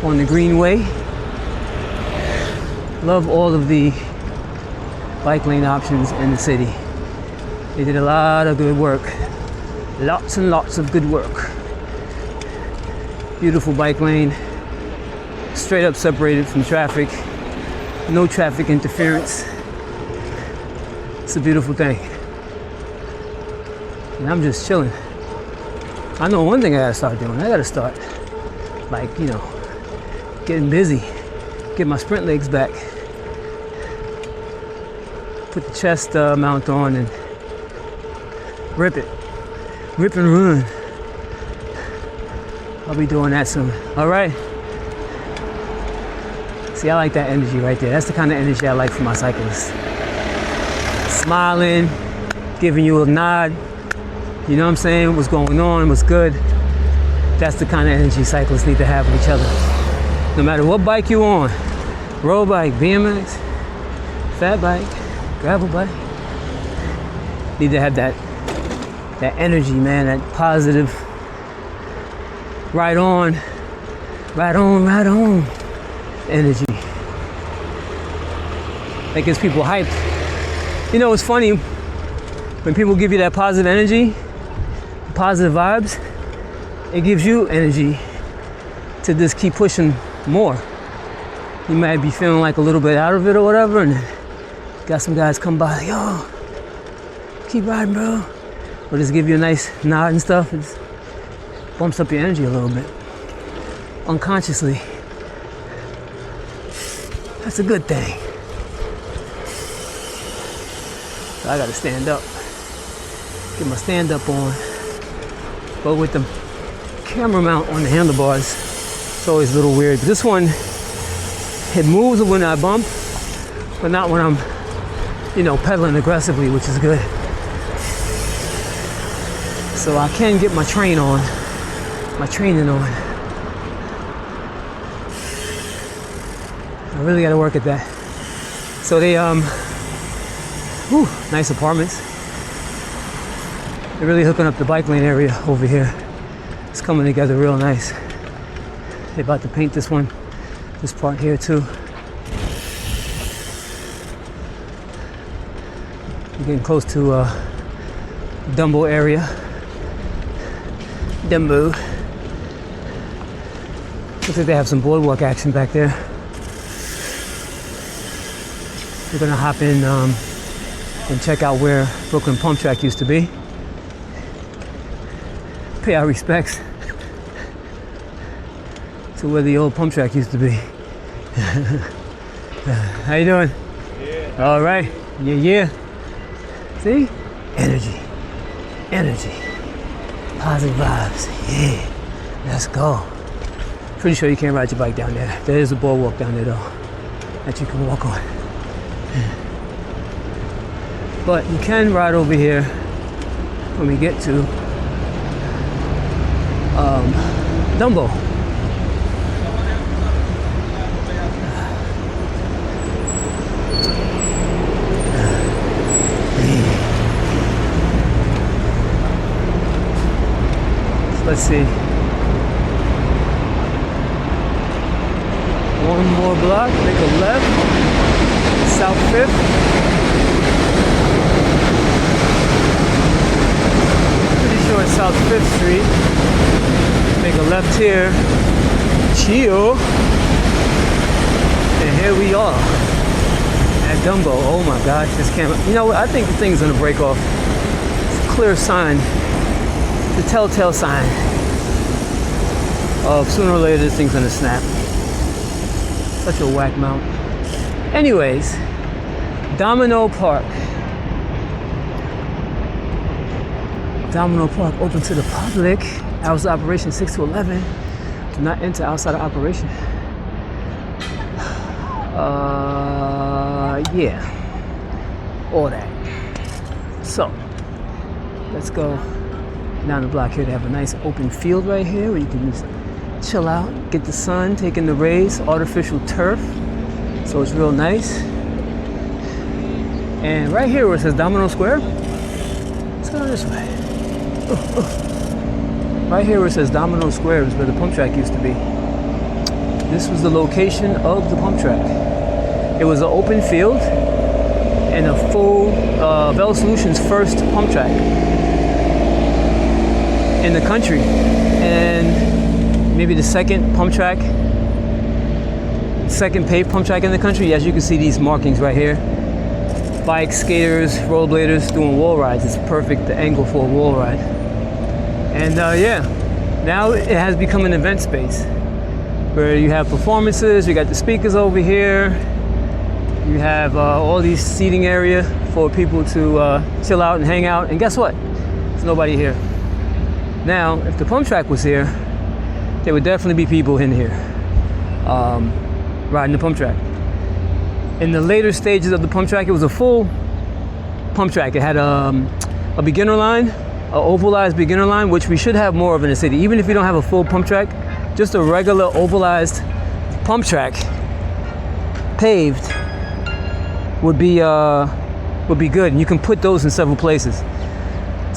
on the Greenway. Love all of the bike lane options in the city. They did a lot of good work. Lots and lots of good work. Beautiful bike lane. Straight up separated from traffic. No traffic interference. It's a beautiful thing. And I'm just chilling. I know one thing I gotta start doing. I gotta start, like, you know, getting busy. Get my sprint legs back. Put the chest mount on and rip it. Rip and run. I'll be doing that soon. All right. See, I like that energy right there. That's the kind of energy I like from my cyclists. Smiling, giving you a nod. You know what I'm saying? What's going on? What's good? That's the kind of energy cyclists need to have with each other. No matter what bike you're on, road bike, BMX, fat bike, gravel bike, need to have that energy, man, that positive, right on energy. That gets people hyped. You know, it's funny, when people give you that positive energy, positive vibes, it gives you energy to just keep pushing more. You might be feeling like a little bit out of it or whatever, and got some guys come by, like, yo, keep riding, bro. Or just give you a nice nod and stuff. It just bumps up your energy a little bit. Unconsciously. That's a good thing. So I gotta stand up. Get my stand up on. But with the camera mount on the handlebars, it's always a little weird. But this one, it moves when I bump, but not when I'm, pedaling aggressively, which is good. So I can get my training on. I really gotta work at that. So they, nice apartments. They're really hooking up the bike lane area over here. It's coming together real nice. They're about to paint this part here too. We're getting close to Dumbo area. Dumbo. Looks like they have some boardwalk action back there. We're gonna hop in and check out where Brookyln Pump Track used to be. Pay our respects to where the old pump track used to be. How you doing? Yeah. All right. Yeah. See? Energy. Positive vibes. Yeah. Let's go. Pretty sure you can't ride your bike down there. There is a boardwalk down there though that you can walk on. But you can ride over here when we get to Dumbo. So let's see. One more block, make a left, South 5th. Pretty sure it's South 5th Street. Make a left here, chill, and here we are at Dumbo. Oh my gosh, this camera. You know what? I think the thing's gonna break off. It's a clear sign, the telltale sign of sooner or later this thing's gonna snap. Such a whack mount. Anyways, Domino Park. Domino Park open to the public. Hours of operation 6 to 11. Do not enter outside of operation. Yeah. All that. So, let's go down the block here. They have a nice open field right here where you can just chill out, get the sun, take in the rays, artificial turf. So it's real nice. And right here where it says Domino Square, let's go this way. Right here where it says Domino Square is where the pump track used to be. This was the location of the pump track. It was an open field and a full Bell Solutions first pump track in the country. And maybe the second paved pump track in the country. As you can see these markings right here. Bikes, skaters, rollerbladers doing wall rides. It's perfect, the angle for a wall ride. And now it has become an event space where you have performances, you got the speakers over here, you have all these seating area for people to chill out and hang out. And guess what? There's nobody here. Now, if the pump track was here, there would definitely be people in here riding the pump track. In the later stages of the pump track, it was a full pump track. It had a beginner line, an ovalized beginner line, which we should have more of in the city. Even if you don't have a full pump track, just a regular ovalized pump track, paved, would be good. And you can put those in several places.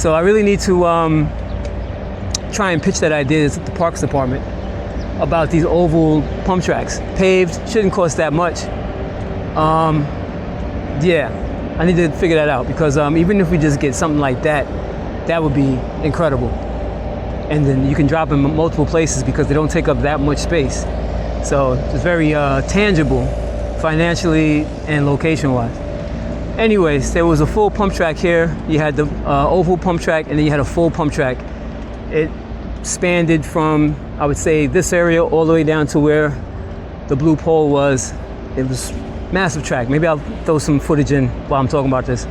So I really need to try and pitch that idea to the Parks Department about these oval pump tracks. Paved, shouldn't cost that much. Yeah, I need to figure that out, because even if we just get something like that, that would be incredible. And then you can drop them in multiple places because they don't take up that much space. So it's very tangible financially and location-wise. Anyways, there was a full pump track here. You had the oval pump track, and then you had a full pump track. It spanned from, I would say, this area all the way down to where the blue pole was. It was massive track. Maybe I'll throw some footage in while I'm talking about this.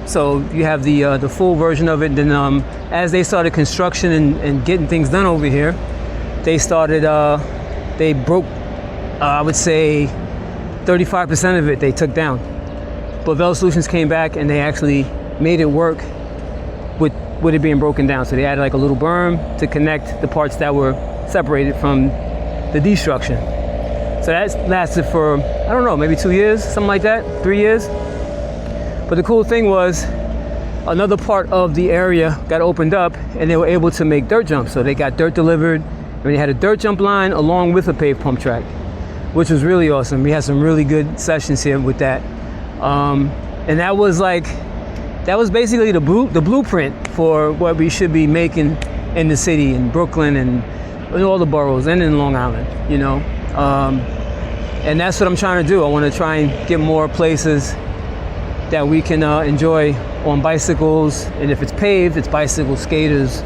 So you have the full version of it. And then as they started construction and getting things done over here, they started, they broke, I would say 35% of it they took down. But Velo Solutions came back and they actually made it work with it being broken down. So they added like a little berm to connect the parts that were separated from the destruction. So that lasted for, I don't know, maybe 2 years, something like that, 3 years. But the cool thing was, another part of the area got opened up and they were able to make dirt jumps. So they got dirt delivered, and they had a dirt jump line along with a paved pump track, which was really awesome. We had some really good sessions here with that. And that was basically the blueprint for what we should be making in the city, in Brookyln and in all the boroughs and in Long Island, you know. And that's what I'm trying to do. I want to try and get more places that we can enjoy on bicycles. And if it's paved, it's bicycles, skaters,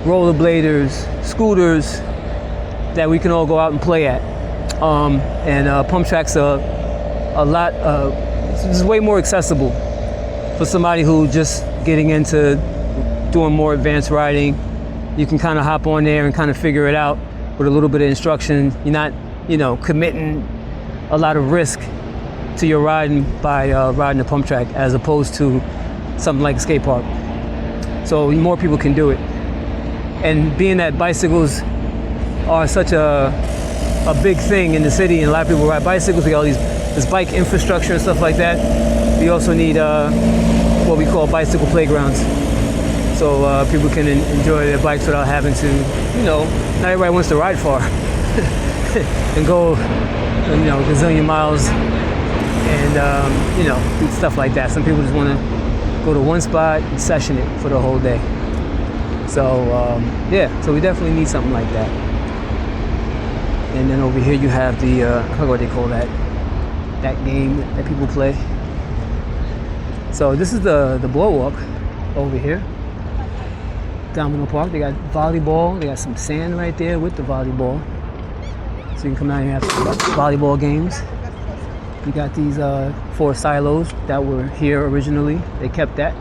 rollerbladers, scooters, that we can all go out and play at. And pump tracks are it's way more accessible for somebody who just getting into doing more advanced riding. You can kind of hop on there and kind of figure it out with a little bit of instruction. You're not, committing a lot of risk to your riding by riding a pump track, as opposed to something like a skate park. So more people can do it. And being that bicycles are such a big thing in the city, and a lot of people ride bicycles, we got all this bike infrastructure and stuff like that. We also need what we call bicycle playgrounds, so people can enjoy their bikes without having to, not everybody wants to ride far and go, gazillion miles and, do stuff like that. Some people just want to go to one spot and session it for the whole day. So, so we definitely need something like that. And then over here you have the, what do they call that game that people play. So this is the boardwalk over here. Domino Park. They got volleyball. They got some sand right there with the volleyball. So you can come down here and have some volleyball games. You got these 4 silos that were here originally. They kept it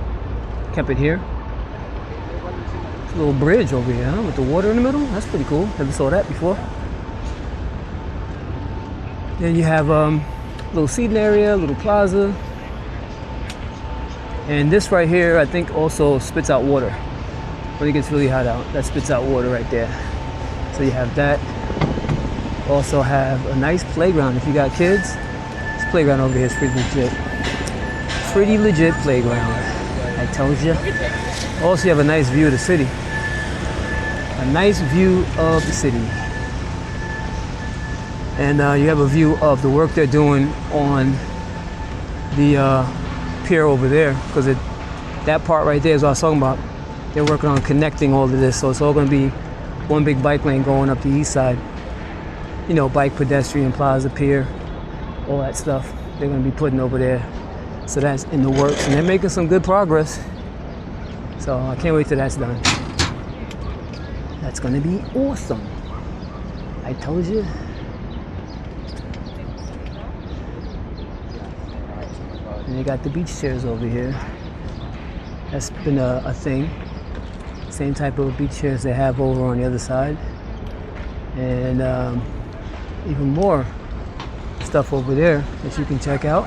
here. It's a little bridge over here, huh? With the water in the middle. That's pretty cool. Never saw that before. Then you have a little seating area, a little plaza. And this right here, I think, also spits out water when it gets really hot out. That spits out water right there. So you have that. Also have a nice playground if you got kids. This playground over here is pretty legit. Pretty legit playground, I told you. Also, you have a nice view of the city. A nice view of the city. And you have a view of the work they're doing on the pier over there, because that part right there is what I was talking about. They're working on connecting all of this, so it's all going to be one big bike lane going up the east side. Bike, pedestrian, plaza, pier, all that stuff they're going to be putting over there. So that's in the works, and they're making some good progress. So I can't wait till that's done. That's going to be awesome. I told you. And they got the beach chairs over here. That's been a thing. Same type of beach chairs they have over on the other side. And even more stuff over there that you can check out.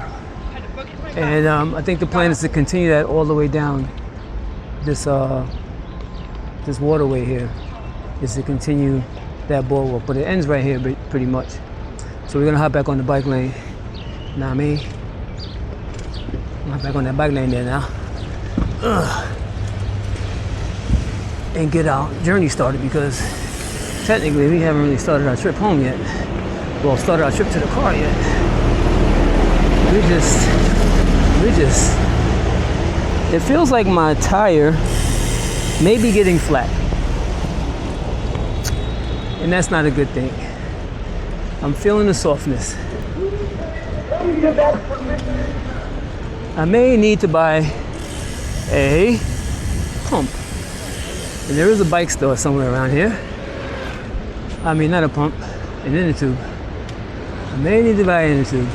And I think the plan is to continue that all the way down this this waterway here, is to continue that boardwalk, but it ends right here pretty much. So we're gonna hop back on the bike lane. Nah, I mean, hop back on that bike lane there now. And get our journey started, because technically we haven't really started our trip home yet. Well, started our trip to the car yet. It feels like my tire may be getting flat. And that's not a good thing. I'm feeling the softness. I may need to buy a pump. And there is a bike store somewhere around here. I mean, not a pump, an inner tube. I may need to buy an inner tube.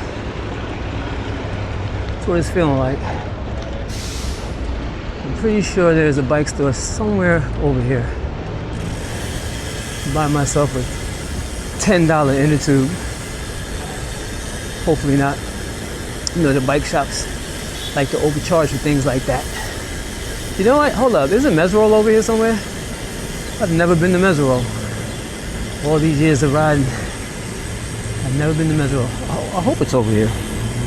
That's what it's feeling like. I'm pretty sure there's a bike store somewhere over here. Buy myself a $10 inner tube. Hopefully not. You know, the bike shops like to overcharge for things like that. You know what? Hold up. There's a Meseroll over here somewhere. I've never been to Meseroll. All these years of riding, I've never been to Meseroll. I hope it's over here,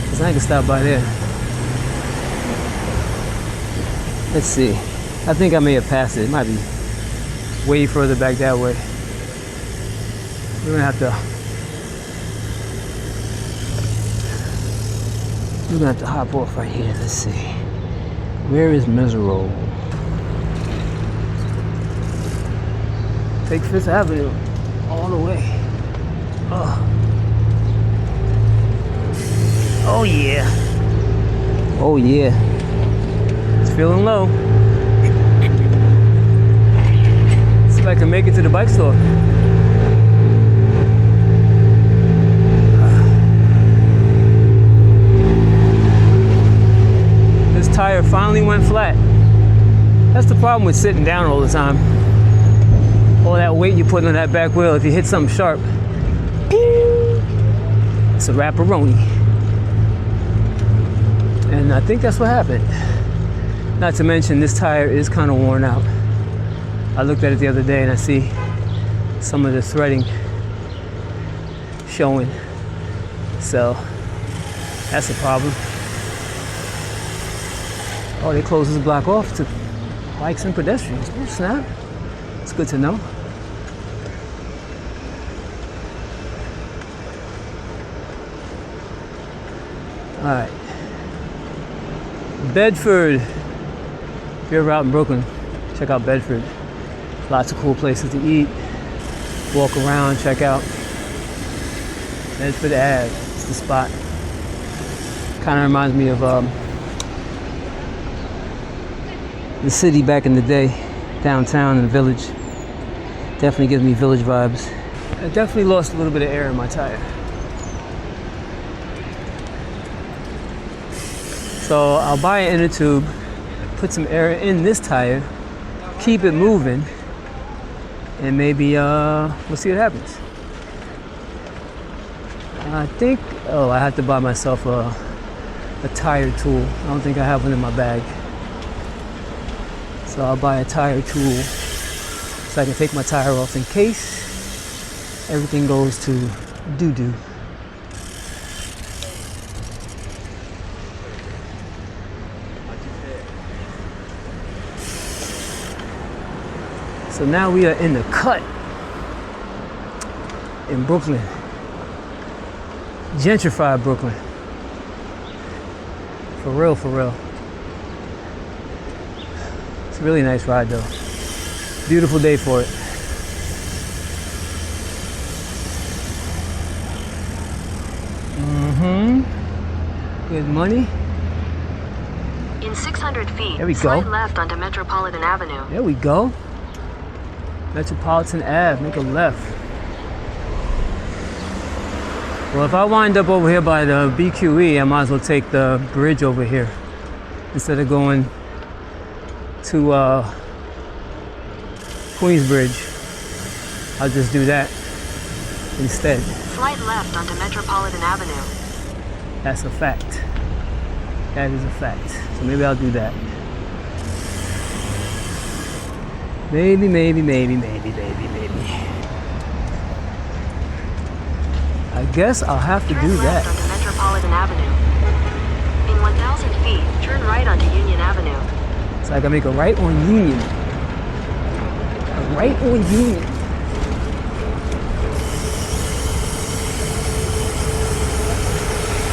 because I can stop by there. Let's see. I think I may have passed it. It might be way further back that way. We're gonna have to hop off right here. Let's see. Where is Meseroll? Take Fifth Avenue all the way. Oh yeah. Oh yeah. It's feeling low. See if I can make it to the bike store. This tire finally went flat. That's the problem with sitting down all the time. All that weight you put on that back wheel, if you hit something sharp, it's a wrap-a-roni. And I think that's what happened. Not to mention, this tire is kind of worn out. I looked at it the other day and I see some of the threading showing. So that's a problem. Oh, they closed this block off to bikes and pedestrians. Oh, snap. It's good to know. All right. Bedford. If you're ever out in Brooklyn, check out Bedford. Lots of cool places to eat, walk around, check out. Bedford Ave, it's the spot. Kind of reminds me of the city back in the day, downtown in the village. Definitely gives me village vibes. I definitely lost a little bit of air in my tire. So I'll buy an inner tube, put some air in this tire, keep it moving, and maybe we'll see what happens. I think, I have to buy myself a tire tool. I don't think I have one in my bag. So I'll buy a tire tool so I can take my tire off in case everything goes to doo-doo. So now we are in the cut in Brooklyn. Gentrified Brooklyn. For real, for real. It's a really nice ride though. Beautiful day for it. Good money. In 600 feet, there we go. Slide left onto Metropolitan Avenue. There we go. Metropolitan Ave, make a left. Well, if I wind up over here by the BQE, I might as well take the bridge over here instead of going to Queensbridge. I'll just do that instead. Slight left onto Metropolitan Avenue. That's a fact. That is a fact. So maybe I'll do that. Maybe. I guess I'll have to do Turn that. left onto Metropolitan Avenue. In 1,000 feet, turn right onto Union Avenue. So I can make a right on Union. A right on Union.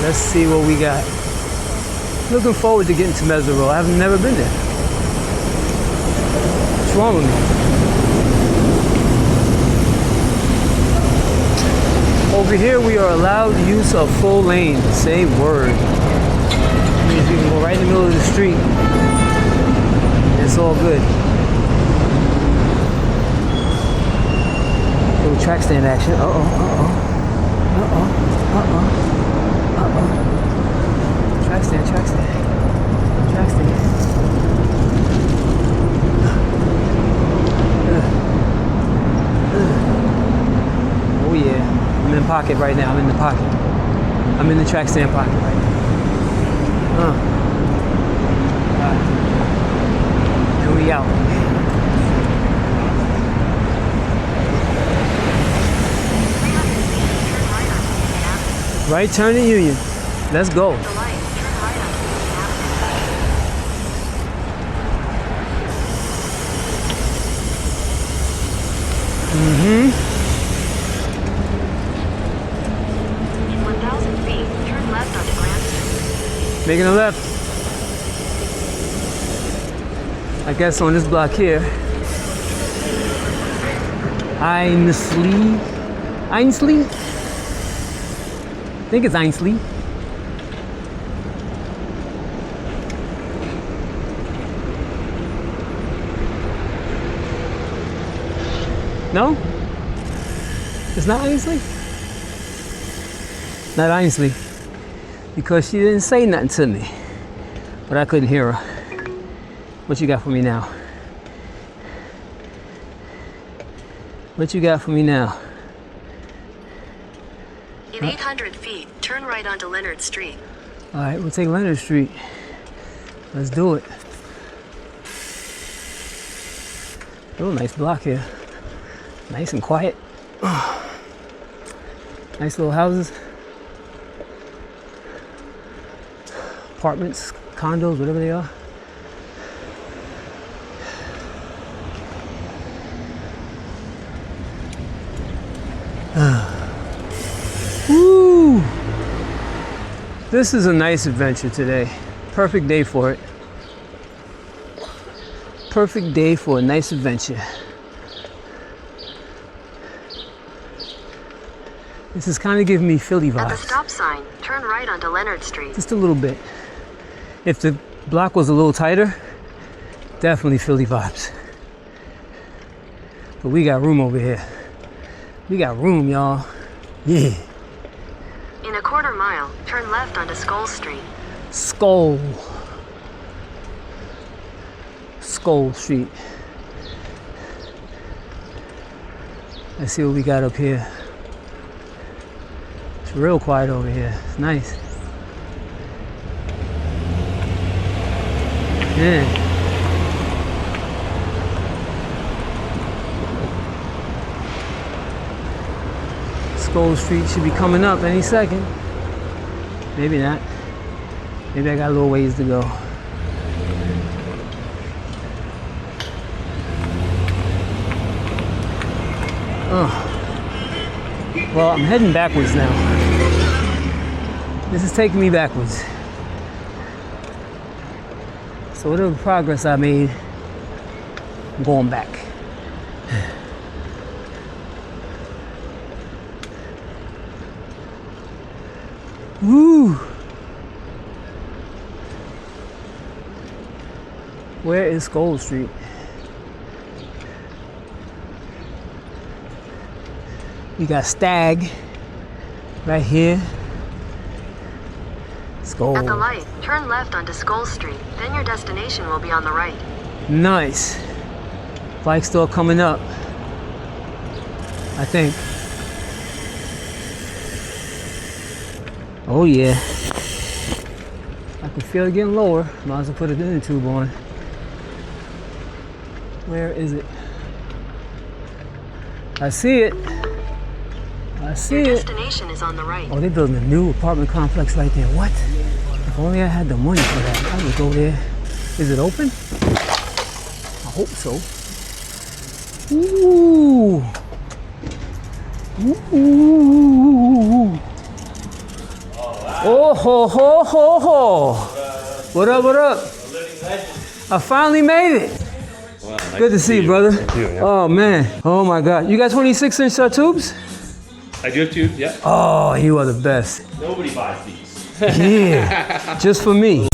Let's see what we got. Looking forward to getting to Meseroll. I've never been there. What's wrong with me? Over here we are allowed use of full lane. Same word. Means we can go right in the middle of the street. It's all good. Little track stand action. Track stand. Oh yeah, I'm in pocket right now. I'm in the pocket. I'm in the track stand pocket right now. And we out. Right turn to Union. Let's go. The light, turn right onto Union Avenue. In 1,000 feet, turn left onto Grand Street. Making a left. I guess on this block here. Ainsley. I think it's Ainsley. No? It's not Ainsley? Not Ainsley. Because she didn't say nothing to me. But I couldn't hear her. What you got for me now? What you got for me now? In 800 feet, turn right onto Leonard Street. All right, we'll take Leonard Street. Let's do it. Oh, nice block here. Nice and quiet. Nice little houses. Apartments, condos, whatever they are. Woo! This is a nice adventure today. Perfect day for it. Perfect day for a nice adventure. This is kind of giving me Philly vibes. At the stop sign, turn right onto Leonard Street. Just a little bit. If the block was a little tighter, definitely Philly vibes. But we got room over here. We got room, y'all. Yeah. In a quarter mile, turn left onto Skull Street. Skull Street. Let's see what we got up here. It's real quiet over here. It's nice. Yeah. Skull Street should be coming up any second. Maybe not. Maybe I got a little ways to go. Well, I'm heading backwards now. This is taking me backwards. So whatever progress I made, I'm going back. Woo! Where is Skull Street? We got Stag right here. Skull. At the light, turn left onto Skull Street. Then your destination will be on the right. Nice. Bike store coming up, I think. Oh yeah. I can feel it getting lower. Might as well put it in the tube on. Where is it? I see it. I see Your it. destination is on the right. Oh, they're building a new apartment complex right there. What? If only I had the money for that, I would go there. Is it open? I hope so. Ooh. Ooh. Oh ho ho ho ho. What up, what up? I finally made it. Wow, nice Good to see you, brother. Thank you, yeah. Oh man. Oh my God. You got 26-inch tubes? I do have two, yeah. Oh, you are the best. Nobody buys these. Yeah. Just for me.